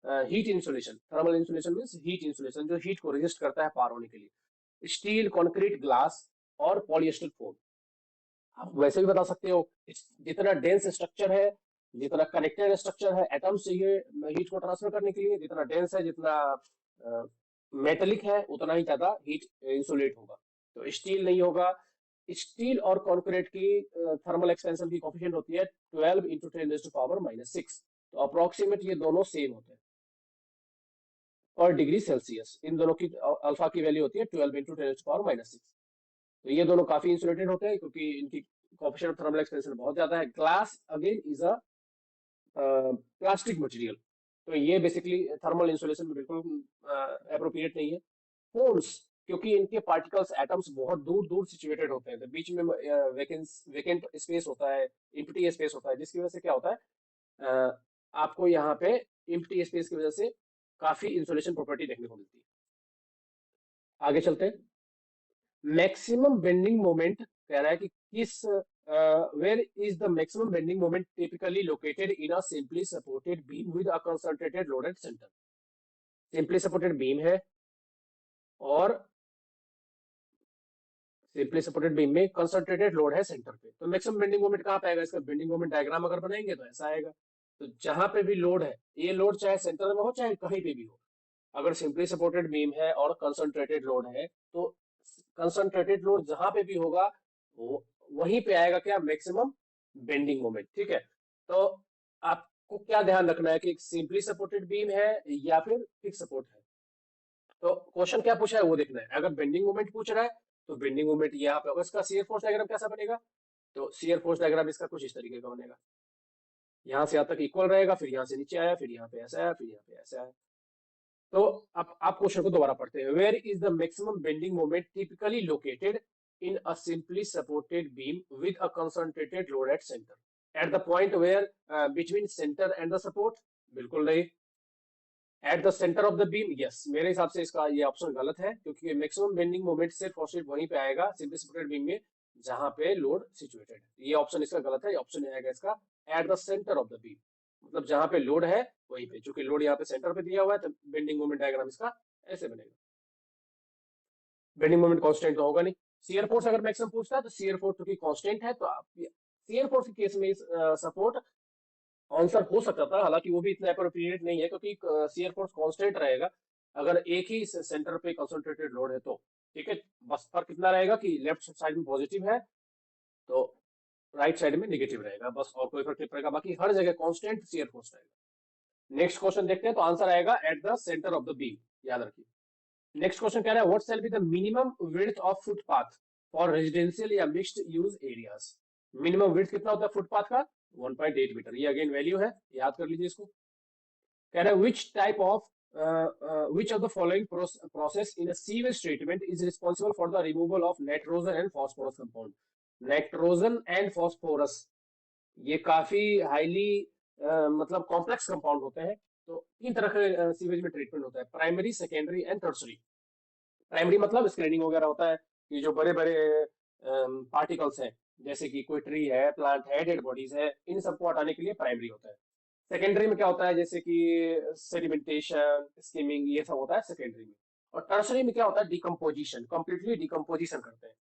heat insulation, thermal insulation means heat insulation, जो हीट को रेजिस्ट करता है पार होने के लिए। स्टील, कंक्रीट, ग्लास और पॉलिएस्टर फोम। आप वैसे भी बता सकते हो, जितना डेंस स्ट्रक्चर है, जितना कनेक्टेड स्ट्रक्चर है, एटम्स चाहिए हीट को ट्रांसफर करने के लिए, जितना डेंस है, जितना मेटेलिक है, उतना ही ज्यादा हीट इंसुलेट होगा। तो स्टील नहीं होगा। स्टील और कंक्रीट की थर्मल एक्सपेंशन की कोफिशिएंट होती है 12 इंटू 10⁻⁻⁶। तो अप्रोक्सीमेट ये दोनों सेम होते हैं पर डिग्री सेल्सियस। इन दोनों की अल्फा की वैल्यू होती है 12 इंटू 10⁻⁶। तो ये दोनों काफी इंसुलेटेड होते हैं क्योंकि इनकी कोफिशिएंट ऑफ थर्मल एक्सपेंशन बहुत ज्यादा है। Glass again is a plastic material, तो ये बेसिकली थर्मल इंसुलेशन में बिल्कुल अप्रोप्रिएट नहीं है। फोम्स, क्योंकि इनके पार्टिकल्स एटम्स बहुत दूर दूर सिचुएटेड होते हैं, तो बीच में वेकेंट स्पेस होता है, एम्प्टी स्पेस होता है, जिसकी वजह से क्या होता है आपको यहाँ पे एम्प्टी स्पेस की वजह से काफी इंसुलेशन प्रॉपर्टी देखने को मिलती है। आगे चलते हैं। मैक्सिमम बेंडिंग मोमेंट कह रहा है कि किस where is the maximum bending moment typically located in a simply supported beam with a concentrated load at centre. Simply supported beam है और सिंपली सपोर्टेड बीम में कंसंट्रेटेड लोड है सेंटर पे, तो मैक्सिमम बेंडिंग मोमेंट कहाँ पे आएगा? इसका बेंडिंग मोमेंट डायग्राम अगर बनाएंगे तो ऐसा आएगा। तो जहां पे भी लोड है, ये लोड चाहे सेंटर में हो चाहे कहीं पे भी हो, अगर सिंपली सपोर्टेड बीम है और कंसंट्रेटेड लोड है, तो कंसंट्रेटेड लोड जहां पे भी होगा वहीं पे आएगा क्या? Maximum bending moment. ठीक है, तो आपको क्या ध्यान रखना है कि सिंपली सपोर्टेड बीम है या फिर फिक्स सपोर्ट है। तो क्वेश्चन क्या पूछा है वो देखना है। अगर बेंडिंग मोमेंट पूछ रहा है तो बेंडिंग मोमेंट यहाँ पे होगा। इसका शियर फोर्स डायग्राम कैसा बनेगा? तो शियर फोर्स डायग्राम इसका कुछ इस तरीके का बनेगा, यहाँ से यहाँ तक इक्वल रहेगा, फिर यहाँ से नीचे आया, फिर यहाँ पे ऐसा आया, फिर यहाँ पे ऐसा आया। तो आप क्वेश्चन को दोबारा पढ़ते हैं। Where is the maximum bending moment typically located in a simply supported beam with a concentrated load at centre. At the point where between centre and the support, बिल्कुल नहीं। At the centre of the beam, yes, मेरे हिसाब से इसका ये option गलत है, क्योंकि मैक्सिमम बेंडिंग मोमेंट सिर्फ और सिर्फ वहीं पे आएगा सिंपली सपोर्टेड बीम में जहां पे लोड सिचुएटेड है। ये ऑप्शन इसका गलत है। ये ऑप्शन आएगा इसका eight the centre of the beam, मतलब जहां पे लोड है वहीं पे। चूंकि लोड यहाँ पे सेंटर पे दिया हुआ है तो बेंडिंग मोमेंट डायग्राम इसका ऐसे बनेगा। बेंडिंग मोमेंट कांस्टेंट तो होगा नहीं। शियर फोर्स अगर मैक्सिमम पूछता है तो शियर फोर्स क्योंकि कांस्टेंट है, तो आप शियर फोर्स के केस में सपोर्ट आंसर हो सकता था, हालांकि वो भी इतना अप्रोप्रिएट नहीं है क्योंकि शियर फोर्स कांस्टेंट रहेगा अगर एक ही सेंटर पे कंसंट्रेटेड लोड है तो। ठीक है, बस फर्क कितना रहेगा कि लेफ्ट साइड में पॉजिटिव है तो राइट साइड में नेगेटिव रहेगा, बस, और कोई फर्क नहीं पड़ेगा। बाकी हर जगह कांस्टेंट शियर फोर्स रहेगा। नेक्स्ट क्वेश्चन देखते हैं, तो आंसर आएगा at the centre of the beam, याद रखिए। नेक्स्ट क्वेश्चन कह रहा है what shall be the minimum width of footpath for residential या mixed use areas. Minimum width कितना होता है फुटपाथ का? 1.8 मीटर। ये अगेन वैल्यू है, याद कर लीजिए इसको। कह रहा है which type of which of the following process in a sewage treatment is responsible for the removal of nitrogen and phosphorus compound। Nitrogen and phosphorus ये काफी हाईली मतलब कॉम्प्लेक्स कंपाउंड होते हैं। तो तीन तरह के सीवेज में ट्रीटमेंट होता है, primary, secondary and tertiary. Primary मतलब स्क्रीनिंग वगैरह होता है, ये जो बड़े बड़े पार्टिकल्स हैं जैसे कि कोई ट्री है, प्लांट है, डेड बॉडीज है, इन सबको हटाने के लिए प्राइमरी होता है। सेकेंडरी में क्या होता है? जैसे कि सेडिमेंटेशन, स्किमिंग, ये सब होता है सेकेंडरी में। और टर्सरी में क्या होता है? डिकम्पोजिशन, कंप्लीटली डिकम्पोजिशन करते हैं।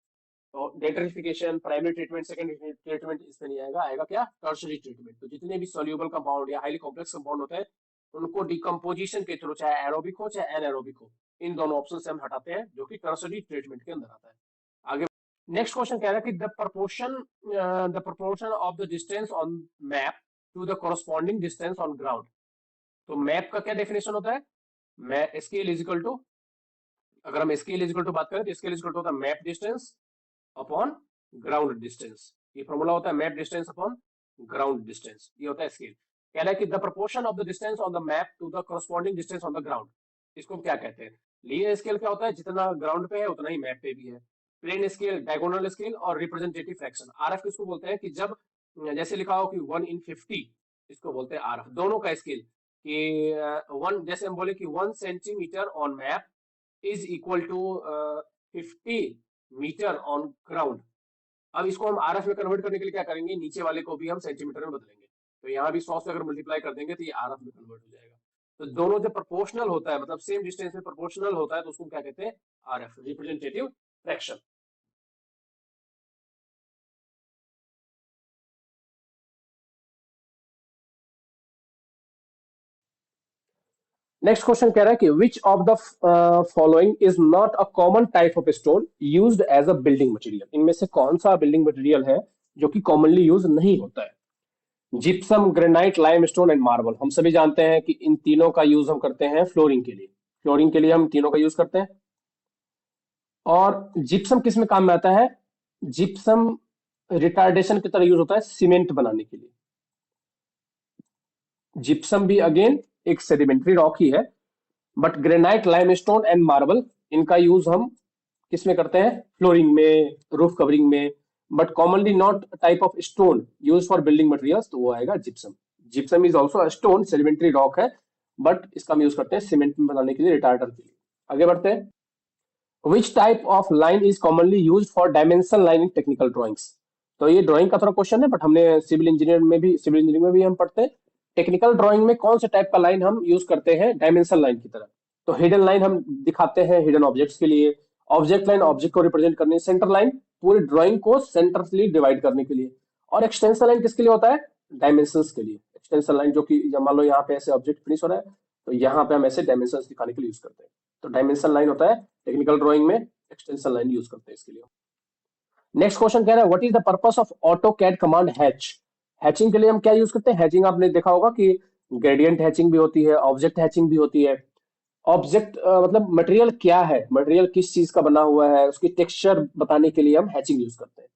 तो डेटरिफिकेशन प्राइमरी ट्रीटमेंट, सेकेंडरी ट्रीटमेंट इसमें नहीं आएगा, आएगा क्या? Tertiary treatment. तो जितने भी सॉल्यूबल कंपाउंड या हाईली कॉम्प्लेक्स कंपाउंड होते हैं उनको डिकम्पोजिशन के थ्रू, चाहे एरोबिक हो चाहे एनएरोबिक हो, इन दोनों ऑप्शन से हम हटाते हैं, जो कि टर्सरी ट्रीटमेंट के अंदर आता है। आगे नेक्स्ट क्वेश्चन कह रहा है कि the proportion of the distance on map to the corresponding distance on ground. तो मैप का क्या डेफिनेशन होता है? स्केल इज इक्वल टू, अगर हम स्केल इज इक्वल टू बात करें तो स्केल इज इक्वल टू होता है map distance upon ground distance. ये फॉर्मूला होता है map distance upon ground distance, ये होता है स्केल। कह रहा है कि the proportion of the distance on the map to the corresponding distance on the ground, इसको क्या कहते हैं? लीनियर स्केल क्या होता है? जितना ग्राउंड पे है उतना ही मैप पे भी है। प्लेन स्केल, डायगोनल स्केल और रिप्रेजेंटेटिव फ्रैक्शन। आरएफ किसको बोलते हैं? कि जब जैसे लिखा हो कि 1/50, इसको बोलते हैं आरएफ। दोनों का स्केल कि वन, जैसे हम बोले कि 1 centimetre on map is equal to 50 metre on ground. अब इसको हम आरएफ में कन्वर्ट करने के लिए क्या करेंगे? नीचे वाले को भी हम सेंटीमीटर में बदलेंगे, तो यहाँ भी 100 से अगर मल्टीप्लाई कर देंगे तो ये आरएफ में कन्वर्ट हो जाएगा। तो दोनों जब प्रोपोर्शनल होता है, मतलब सेम डिस्टेंस में प्रोपोर्शनल होता है, तो उसको क्या कहते हैं? RF, representative fraction. Next question कह रहा है कि which of the following is not a common type of stone used as a building material. इनमें से कौन सा बिल्डिंग मटेरियल है जो कि कॉमनली यूज नहीं होता है? Gypsum, granite, limestone and marble. हम सभी जानते हैं कि इन तीनों का यूज हम करते हैं फ्लोरिंग के लिए। फ्लोरिंग के लिए हम तीनों का यूज करते हैं। और जिप्सम किस में काम में आता है? जिप्सम रिटार्डेशन की तरह यूज होता है सीमेंट बनाने के लिए। जिप्सम भी अगेन एक सेडिमेंट्री रॉक ही है, but granite, limestone and marble, इनका यूज हम किस में करते हैं? फ्लोरिंग में, रूफ कवरिंग में। But commonly not type of stone use for building materials, तो वो आएगा gypsum. Gypsum is also stone, sedimentary rock है, बट इसका हम यूज करते हैं सीमेंट में बनाने के लिए, रिटार्डर के लिए। आगे बढ़ते हैं। Which type of line is commonly use for dimension line in technical drawings. तो ये ड्राइंग का थोड़ा क्वेश्चन है, बट हमने सिविल इंजीनियरिंग में भी हम पढ़ते हैं टेक्निकल ड्राइंग में कौन से टाइप का लाइन हम यूज करते हैं डायमेंशन लाइन की तरह। तो हिडन लाइन हम दिखाते हैं हिडन ऑब्जेक्ट्स के लिए, ऑब्जेक्ट लाइन ऑब्जेक्ट को रिप्रेजेंट करने, सेंटर लाइन पूरी ड्राइंग को सेंटरली डिवाइड करने के लिए, और एक्सटेंशन लाइन किसके लिए होता है, डायमेंशंस के लिए। एक्सटेंशन लाइन जो कि मान लो यहाँ पे ऐसे ऑब्जेक्ट फिनिश हो रहा है, तो यहाँ पे हम ऐसे डायमेंशंस दिखाने के लिए यूज करते हैं। तो डायमेंशन लाइन होता है टेक्निकल ड्राइंग में, एक्सटेंशन लाइन यूज करते हैं इसके लिए। नेक्स्ट क्वेश्चन कह रहा है what is the purpose of AutoCAD command hatch. Hatching के लिए हम क्या यूज करते हैं, हैचिंग आपने देखा होगा कि ग्रेडियंट हैचिंग भी होती है, ऑब्जेक्ट हैचिंग भी होती है। ऑब्जेक्ट मतलब मटेरियल क्या है, मटेरियल किस चीज का बना हुआ है, उसकी टेक्सचर बताने के लिए हम हैचिंग यूज करते हैं।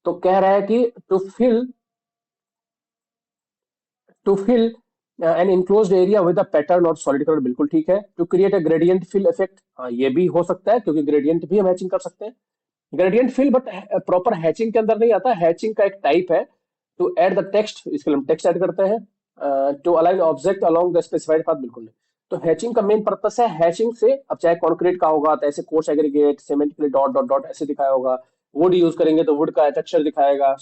तो कह रहा है कि to fill an enclosed area with a pattern और सॉलिड कलर, बिल्कुल ठीक है। To create a gradient fill effect, हाँ ये भी हो सकता है क्योंकि ग्रेडियंट भी हम हैचिंग कर सकते हैं। Gradient fill but proper hatching के अंदर नहीं आता, हैचिंग का एक टाइप है। टू ऐड द टेक्स्ट, इसके लिए हम टेक्स्ट ऐड करते हैं। To align object along the specified path, बिल्कुल नहीं। तो हैचिंग का मेन पर्पस है, हैचिंग से अब चाहे कॉन्क्रीट का होगा तो ऐसे कोर्स एग्रीगेट, सीमेंट के लिए डॉट डॉट डॉट ऐसे दिखाया होगा, वुड यूज करेंगे तो वुड का टेक्सचर दिखाएगा,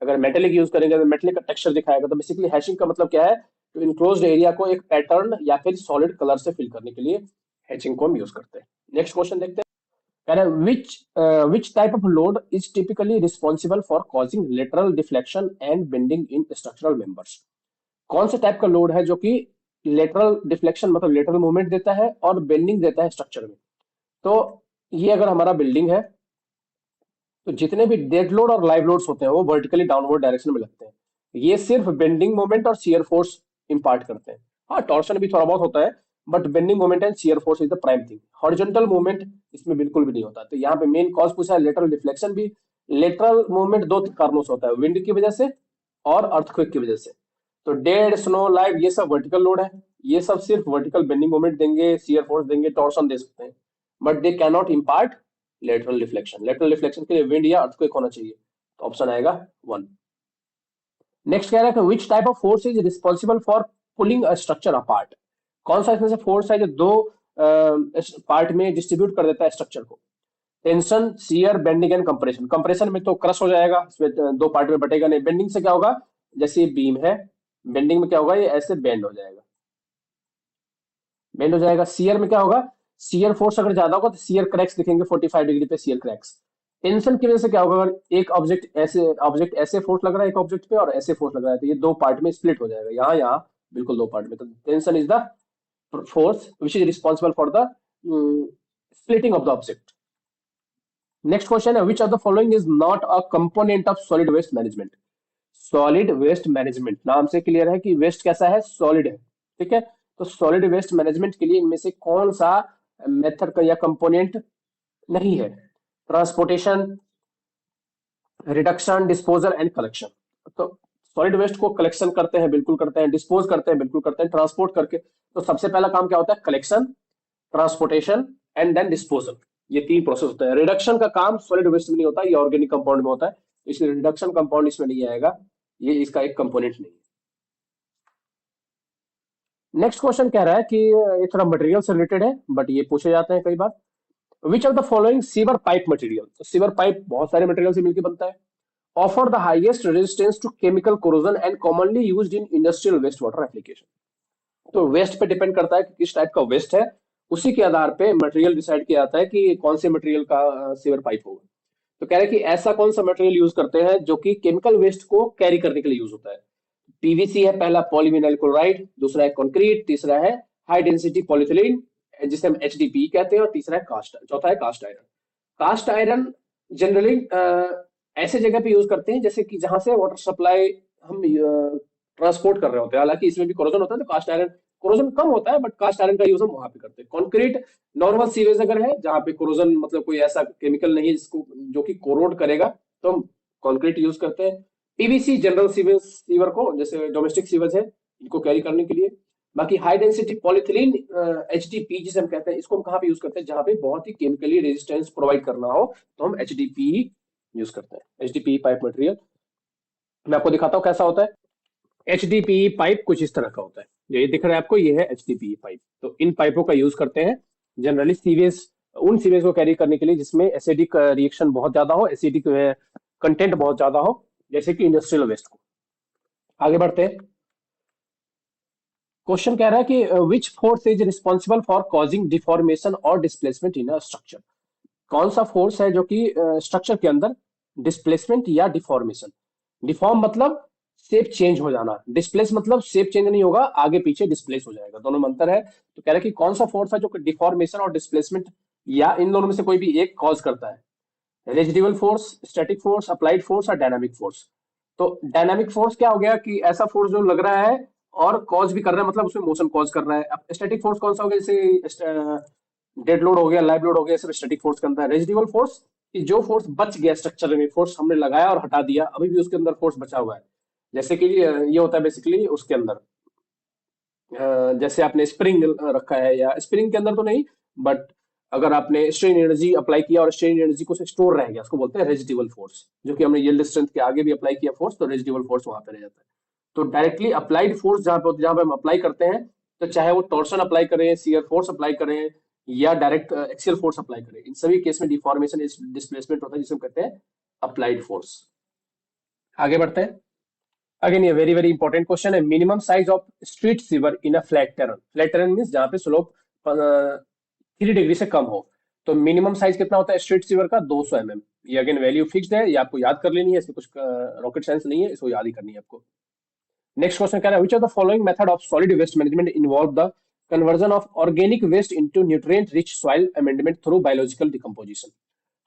अगर मेटेलिक यूज करेंगे तो मेटेलिक का टेक्सचर दिखाएगा। तो बेसिकली हैशिंग का मतलब क्या है, तो इनक्लोज्ड एरिया को एक पैटर्न या फिर सॉलिड कलर से फिल करने के लिए हैचिंग को हम यूज करते हैं। नेक्स्ट क्वेश्चन देखते हैं। कह रहा है which type of load is typically responsible for causing lateral deflection and bending in structural members। कौन से टाइप का लोड है जो कि लेटरल डिफ्लेक्शन मतलब लेटरल मूवमेंट देता है और बेंडिंग देता है स्ट्रक्चर में। तो ये अगर हमारा बिल्डिंग है तो जितने भी डेड लोड और लाइव लोड्स होते हैं वो वर्टिकली डाउनवर्ड डायरेक्शन में लगते हैं। ये सिर्फ बेंडिंग मोमेंट और शियर फोर्स इंपार्ट करते हैं। हाँ टॉर्शन भी थोड़ा बहुत होता है, but bending moment and shear force is the prime thing. Horizontal movement इसमें बिल्कुल भी नहीं होता। तो यहाँ पे मेन कॉज पूछा है लेटरल डिफ्लेक्शन भी। लेटरल मूवमेंट दो कारणों से होता है, विंड की वजह से और अर्थक्वेक की वजह से। तो डेड स्नो लाइव ये सब वर्टिकल लोड है, ये सब सिर्फ वर्टिकल बेंडिंग मोमेंट देंगे, शियर फोर्स देंगे, टॉर्शन दे सकते हैं, but they can not impart lateral deflection. Lateral deflection के लिए विंड या अर्थक्वेक होना चाहिए। तो ऑप्शन आएगा 1। नेक्स्ट कह रहा है कि which type of force is responsible for pulling a structure apart. कौन सा इसमें से फोर्स है जो दो पार्ट में डिस्ट्रीब्यूट कर देता है स्ट्रक्चर को। Tension, shear, bending and compression. Compression में तो क्रश हो जाएगा, इसमें दो पार्ट में बटेगा नहीं। बेंडिंग से क्या होगा, जैसे ये बीम है, बेंडिंग में क्या होगा, ये ऐसे बेंड हो जाएगा, बेंड हो जाएगा। शियर में क्या होगा, शियर फोर्स अगर ज्यादा होगा तो शियर क्रैक्स दिखेंगे 45 डिग्री पे शियर क्रैक्स। टेंशन की वजह से क्या होगा, अगर एक ऑब्जेक्ट ऐसे फोर्स लग रहा है एक ऑब्जेक्ट पे और ऐसे फोर्स लग रहा है तो ये दो पार्ट में स्प्लिट हो जाएगा, यहाँ यहाँ बिल्कुल दो पार्ट में। तो tension is the force which is responsible for the splitting of the object। Next question है which of the following is not a component of solid waste management। Solid waste management नाम से clear है कि waste कैसा है, solid है, ठीक है। तो सॉलिड वेस्ट मैनेजमेंट के लिए इनमें से कौन सा मेथड का या कंपोनेंट नहीं है। Transportation, reduction, disposal and collection. तो सॉलिड वेस्ट को कलेक्शन करते हैं, बिल्कुल करते हैं, डिस्पोज करते हैं, बिल्कुल करते हैं, ट्रांसपोर्ट करके। तो सबसे पहला काम क्या होता है, collection, transportation and then disposal. ये तीन प्रोसेस होता है। रिडक्शन का काम सॉलिड वेस्ट में नहीं होता, ये ऑर्गेनिक कंपाउंड में होता है, इसलिए रिडक्शन कंपाउंड इसमें नहीं आएगा, ये इसका एक कंपोनेंट नहीं है। नेक्स्ट क्वेश्चन कह रहा है कि ये थोड़ा मटेरियल से रिलेटेड है बट ये पूछे जाते हैं कई बार। Which of the following sewer pipe material. तो सीवर पाइप बहुत सारे मटेरियल से मिलकर बनता है। Offer the highest resistance to chemical corrosion and commonly used in industrial waste water application. तो वेस्ट पे डिपेंड करता है कि किस टाइप का वेस्ट है, उसी के आधार पे मटेरियल डिसाइड किया जाता है कि कौन से मटेरियल का सीवर पाइप होगा। तो कह रहे हैं कि ऐसा कौन सा मटेरियल यूज करते हैं जो कि केमिकल वेस्ट को कैरी करने के लिए यूज होता है। पीवीसी है पहला, पॉलीविनाइल क्लोराइड, दूसरा है कंक्रीट, तीसरा है हाई डेंसिटी पॉलीथिलीन जिसे हम एचडीपी कहते हैं, और तीसरा है कास्ट, चौथा है cast iron. Cast iron generally ऐसे जगह पे यूज करते हैं जैसे कि जहां से वाटर सप्लाई हम ट्रांसपोर्ट कर रहे होते हैं, हालांकि इसमें भी कोरोजन होता है तो कास्ट आयरन कोरोजन कम होता है, बट कास्ट आयरन का यूज हम वहां पे करते हैं। कॉन्क्रीट नॉर्मल सीवेज अगर है जहाँ पे कोरोजन मतलब कोई ऐसा केमिकल नहीं है जिसको जो कि कोरोड करेगा तो हम कॉन्क्रीट यूज करते हैं। पीवीसी जनरल सीवेज सीवर को जैसे डोमेस्टिक सीवेज है इनको कैरी करने के लिए। बाकी हाई डेंसिटी पॉलीथिलीन एचडीपी जिसे हम कहते हैं, इसको हम कहाँ पे यूज करते हैं, जहाँ पे बहुत ही केमिकली रेजिस्टेंस प्रोवाइड करना हो तो हम एचडीपी यूज करते हैं। एचडीपी पाइप मटेरियल मैं आपको दिखाता हूँ कैसा होता है। HDPE पाइप कुछ इस तरह का होता है, जो ये दिख रहा है आपको, ये है HDPE पाइप। तो इन पाइपों का यूज करते हैं जनरली सीवेज, उन सीवेज को कैरी करने के लिए जिसमें एसिडिक रिएक्शन बहुत ज्यादा हो, एसिडिक कंटेंट बहुत ज्यादा हो, जैसे कि इंडस्ट्रियल वेस्ट को। आगे बढ़ते हैं। क्वेश्चन कह रहा है कि which force is responsible for causing deformation और डिस्प्लेसमेंट इन अ स्ट्रक्चर। कौन सा फोर्स है जो कि स्ट्रक्चर के अंदर डिस्प्लेसमेंट या डिफॉर्मेशन, डिफॉर्म मतलब शेप चेंज हो जाना, डिस्प्लेस मतलब शेप चेंज नहीं होगा, आगे पीछे डिस्प्लेस हो जाएगा, दोनों में अंतर है। तो कह रहा है कि कौन सा फोर्स है जो कि डिफॉर्मेशन और डिस्प्लेसमेंट या इन दोनों में से कोई भी एक कॉज करता है। Residual force, static force, applied force और डायनामिक फोर्स। तो डायनामिक फोर्स क्या हो गया कि ऐसा फोर्स जो लग रहा है और कॉज भी कर रहा है, मतलब उसमें मोशन कॉज कर रहा है। अब स्टैटिक फोर्स कौन सा हो गया, जैसे डेड लोड हो गया, लाइव लोड हो गया, सब स्टैटिक फोर्स के अंदर है। रेजिडुअल फोर्स कि जो फोर्स बच गया स्ट्रक्चर में, फोर्स हमने लगाया और हटा दिया, अभी भी उसके अंदर फोर्स बचा हुआ है। जैसे कि ये होता है बेसिकली उसके अंदर, जैसे आपने स्प्रिंग रखा है, या स्प्रिंग के अंदर तो नहीं, बट अगर आपने स्ट्रेन एनर्जी अप्लाई किया और स्ट्रेन एनर्जी को स्टोर रह गया, उसको बोलते हैं रेजिडुअल फोर्स। जो कि हमने यील्ड स्ट्रेंथ के आगे भी अप्लाई किया फोर्स, तो रेजिडुअल फोर्स वहां पे रह जाता है। तो डायरेक्टली अप्लाइड फोर्स जहां पे हम अप्लाई करते हैं, तो चाहे वो टॉर्शन अप्लाई करें, शियर फोर्स अप्लाई करें, या डायरेक्ट एक्सियल फोर्स अप्लाई करें, इन सभी केस में डिफॉर्मेशन डिस्प्लेसमेंट होता है, जिसे हम कहते हैं अप्लाइड फोर्स। आगे बढ़ते हैं। अगेन ये वेरी वेरी इंपॉर्टेंट क्वेश्चन है। Minimum size of street sewer in a flat terrain, flat terrain mean जहां पे स्लोप 3 डिग्री से कम हो। तो मिनिमम साइज कितना होता है स्ट्रीट सीवर का, 200 mm। ये अगेन वैल्यू फिक्स्ड है, ये आपको याद कर लेनी है, इसमें कुछ रॉकेट साइंस नहीं है, इसको याद ही करनी है आपको। नेक्स्ट क्वेश्चन कह रहा है, which of the following method of solid waste management involve the conversion of organic waste into nutrient rich soil amendment through biological decomposition.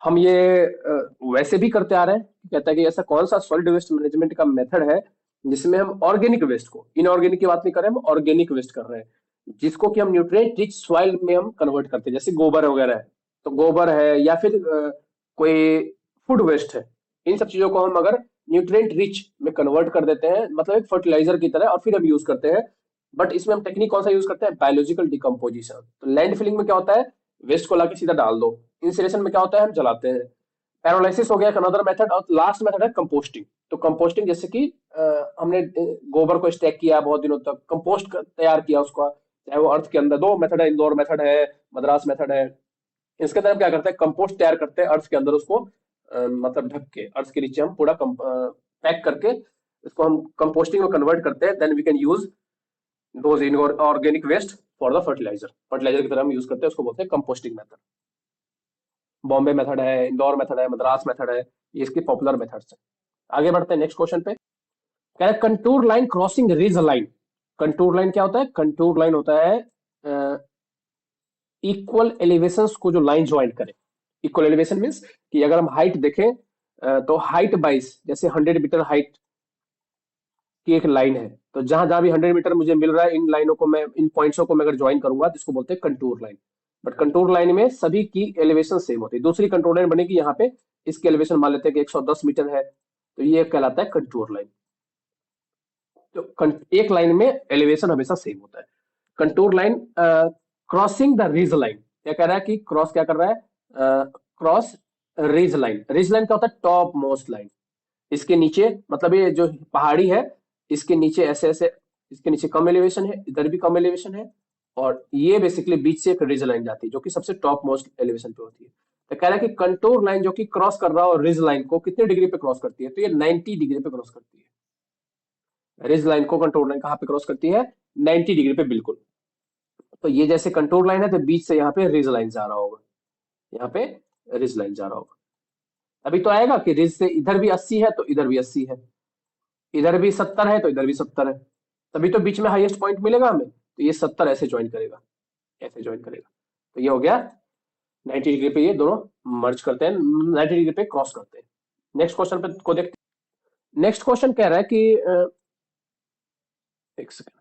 हम ये वैसे भी करते आ रहे हैं। कहता है कि ऐसा कौन सा सॉलिड वेस्ट मैनेजमेंट का मेथड है जिसमें हम ऑर्गेनिक वेस्ट को, इनऑर्गेनिक की बात नहीं कर रहे, हम ऑर्गेनिक वेस्ट कर रहे हैं, जिसको कि हम न्यूट्रिएंट रिच सॉइल में हम कन्वर्ट करते हैं, जैसे गोबर वगैरह है, तो गोबर है, या फिर कोई फूड वेस्ट है, इन सब चीजों को हम अगर न्यूट्रिएंट रिच में कन्वर्ट कर देते हैं, मतलब एक फर्टिलाइजर की तरह, और फिर हम यूज करते हैं। बट इसमें हम टेक्निक कौन सा यूज करते हैं, बायोलॉजिकल डिकम्पोजिशन। तो लैंड फिलिंग में क्या होता है, वेस्ट को लाके सीधा डाल दो। इंसिनेशन में क्या होता है, हम जलाते हैं। पैरोलाइसिस हो गया एक अनदर मेथड, और लास्ट मेथड है कंपोस्टिंग। तो कंपोस्टिंग जैसे कि हमने गोबर को स्टैक किया बहुत दिनों तक, कंपोस्ट तैयार किया उसका, चाहे वो अर्थ के अंदर, दो मेथड है, इंदौर मेथड है, मद्रास मेथड है। इसके अंदर हम क्या करते हैं, कंपोस्ट तैयार करते हैं अर्थ के अंदर, उसको मतलब ढक के अर्थ के नीचे हम पूरा पैक करके इसको हम कंपोस्टिंग में कन्वर्ट करते हैं, then we can use those in organic waste for the fertiliser, fertiliser की तरह हम यूज करते हैं, उसको बोलते हैं कंपोस्टिंग मेथड। बॉम्बे मेथड है, इंदौर मेथड है, मद्रास मेथड है, ये इसके पॉपुलर मेथड्स हैं। आगे बढ़ते हैं नेक्स्ट क्वेश्चन पे। कह रहा है contour line crossing ridge line. Contour line क्या होता है, कंटूर लाइन होता है इक्वल एलिवेशन को जो लाइन ज्वाइन करे। इक्वल एलिवेशन मीन्स कि अगर हम हाइट देखें, तो हाइट बाइस, जैसे 100 मीटर हाइट की एक लाइन है, तो जहां जहां भी 100 मीटर मुझे मिल रहा है, इन लाइनों को मैं, इन पॉइंट्सों को मैं अगर ज्वाइन करूंगा, तो इसको बोलते हैं contour line. But contour line में सभी की एलिवेशन सेम होती है। दूसरी कंटूर लाइन बनेगी यहाँ पे, इसकी एलिवेशन मान लेते हैं कि 110 मीटर है, तो ये कहलाता है कंटूर लाइन। तो एक लाइन में एलिवेशन हमेशा सेम होता है। Contour line crossing the ridge line, क्या कह रहा है कि क्रॉस क्या कर रहा है, cross ridge line. Ridge line क्या होता है, टॉप मोस्ट लाइन। इसके नीचे मतलब ये जो पहाड़ी है, इसके नीचे ऐसे ऐसे, इसके नीचे कम एलिवेशन है, इधर भी कम एलिवेशन है, और ये बेसिकली बीच से एक रिज लाइन जाती है जो कि सबसे टॉप मोस्ट एलिवेशन पे होती है। तो कह रहा है कि कंटूर लाइन जो कि क्रॉस कर रहा है, और रिज लाइन को कितने डिग्री पे क्रॉस करती है, तो ये 90 डिग्री पे क्रॉस करती है। रिज लाइन को कंटूर लाइन कहाँ पे क्रॉस करती है, 90 डिग्री पे बिल्कुल। तो ये जैसे कंटूर लाइन है, तो बीच से यहाँ पे रिज लाइन जा रहा होगा, यहाँ पे रिज लाइन जा रहा होगा। अभी तो आएगा कि रिज से इधर भी 80 है, तो इधर भी 80 है, इधर भी 70 है, तो इधर भी 70 है, तभी तो बीच में हाईएस्ट पॉइंट मिलेगा हमें। तो ये 70 ऐसे ज्वाइन करेगा, ऐसे ज्वाइन करेगा। तो ये हो गया 90 डिग्री पे, ये दोनों मर्ज करते हैं, 90 डिग्री पे क्रॉस करते हैं। नेक्स्ट क्वेश्चन पे को देखते हैं। नेक्स्ट क्वेश्चन कह रहा है कि एक सेकंड।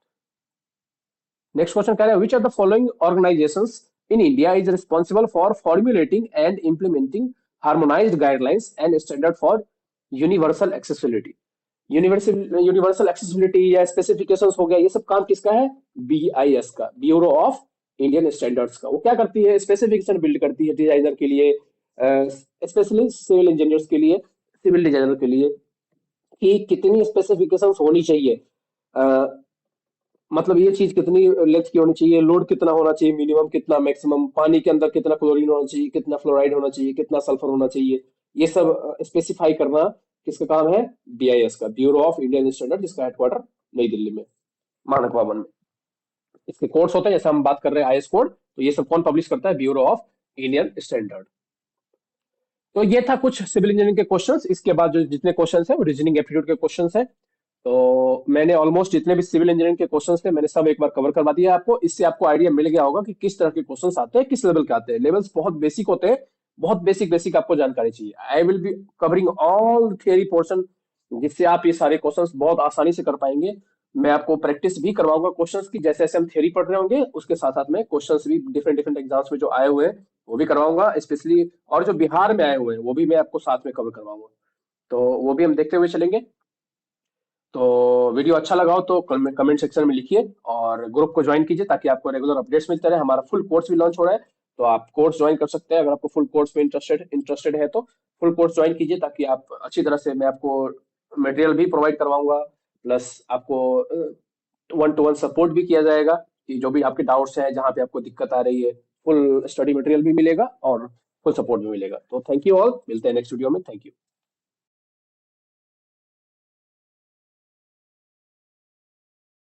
नेक्स्ट क्वेश्चन कह रहा है, which of the following organisations in India is responsible for formulating and implementing harmonised guidelines and standard for universal accessibility. Universal universal accessibility या स्पेसिफिकेशंस हो गया, ये सब काम किसका है, BIS का, ब्यूरो ऑफ इंडियन स्टैंडर्ड्स का। वो क्या करती है, स्पेसिफिकेशन बिल्ड करती है डिजाइनर के लिए, स्पेशली सिविल इंजीनियर्स के लिए, सिविल डिजाइनर के लिए, कि कितनी स्पेसिफिकेशंस होनी चाहिए मतलब ये चीज कितनी लेंथ की होनी चाहिए, लोड कितना होना चाहिए, मिनिमम कितना, मैक्सिमम पानी के अंदर कितना क्लोरीन होना चाहिए, कितना फ्लोराइड होना चाहिए, कितना सल्फर होना चाहिए, ये सब स्पेसिफाई करना किसका काम है? बीआईएस का, ब्यूरो ऑफ इंडियन स्टैंडर्ड, जिसका हेडक्वार्टर नई दिल्ली में, मानक भवन में। इसके कोड्स होते हैं, जैसे हम बात कर रहे हैं आईएस कोड, तो ये सब कौन पब्लिश करता है? Bureau of Indian standard. तो ये था कुछ सिविल इंजीनियरिंग के क्वेश्चंस। इसके बाद जो जितने क्वेश्चंस हैं वो रीजनिंग एप्टीट्यूड के क्वेश्चंस हैं। तो मैंने ऑलमोस्ट जितने भी सिविल इंजीनियरिंग के क्वेश्चंस थे मैंने सब एक बार कवर करवा दिया आपको। इससे आपको आइडिया मिल गया होगा कि किस तरह के क्वेश्चंस आते हैं, किस लेवल के आते हैं। लेवल्स बहुत बेसिक होते हैं, बहुत बेसिक बेसिक आपको जानकारी चाहिए। I will be covering all theory portion, जिससे आप ये सारे क्वेश्चंस बहुत आसानी से कर पाएंगे। मैं आपको प्रैक्टिस भी करवाऊंगा क्वेश्चंस की, जैसे जैसे हम थियरी पढ़ रहे होंगे उसके साथ साथ में क्वेश्चंस भी डिफरेंट डिफरेंट एग्जाम्स में जो आए हुए हैं वो भी करवाऊंगा स्पेशली, और जो बिहार में आए हुए हैं वो भी मैं आपको साथ में कवर करवाऊंगा। तो वो भी हम देखते हुए चलेंगे। तो वीडियो अच्छा लगा हो तो कमेंट सेक्शन में लिखिए, और ग्रुप को ज्वाइन कीजिए ताकि आपको रेगुलर अपडेट्स मिलते रहे। हमारा फुल कोर्स भी लॉन्च हो रहा है, तो आप कोर्स ज्वाइन कर सकते हैं अगर आपको फुल कोर्स में इंटरेस्टेड है। तो फुल कोर्स ज्वाइन कीजिए ताकि आप अच्छी तरह से, मैं आपको मटेरियल भी प्रोवाइड करवाऊंगा, प्लस आपको वन टू वन सपोर्ट भी किया जाएगा कि जो भी आपके डाउट्स हैं, जहाँ पे आपको दिक्कत आ रही है, फुल स्टडी मटेरियल भी मिलेगा और फुल सपोर्ट भी मिलेगा। तो थैंक यू ऑल, मिलते हैं नेक्स्ट वीडियो में। Thank you.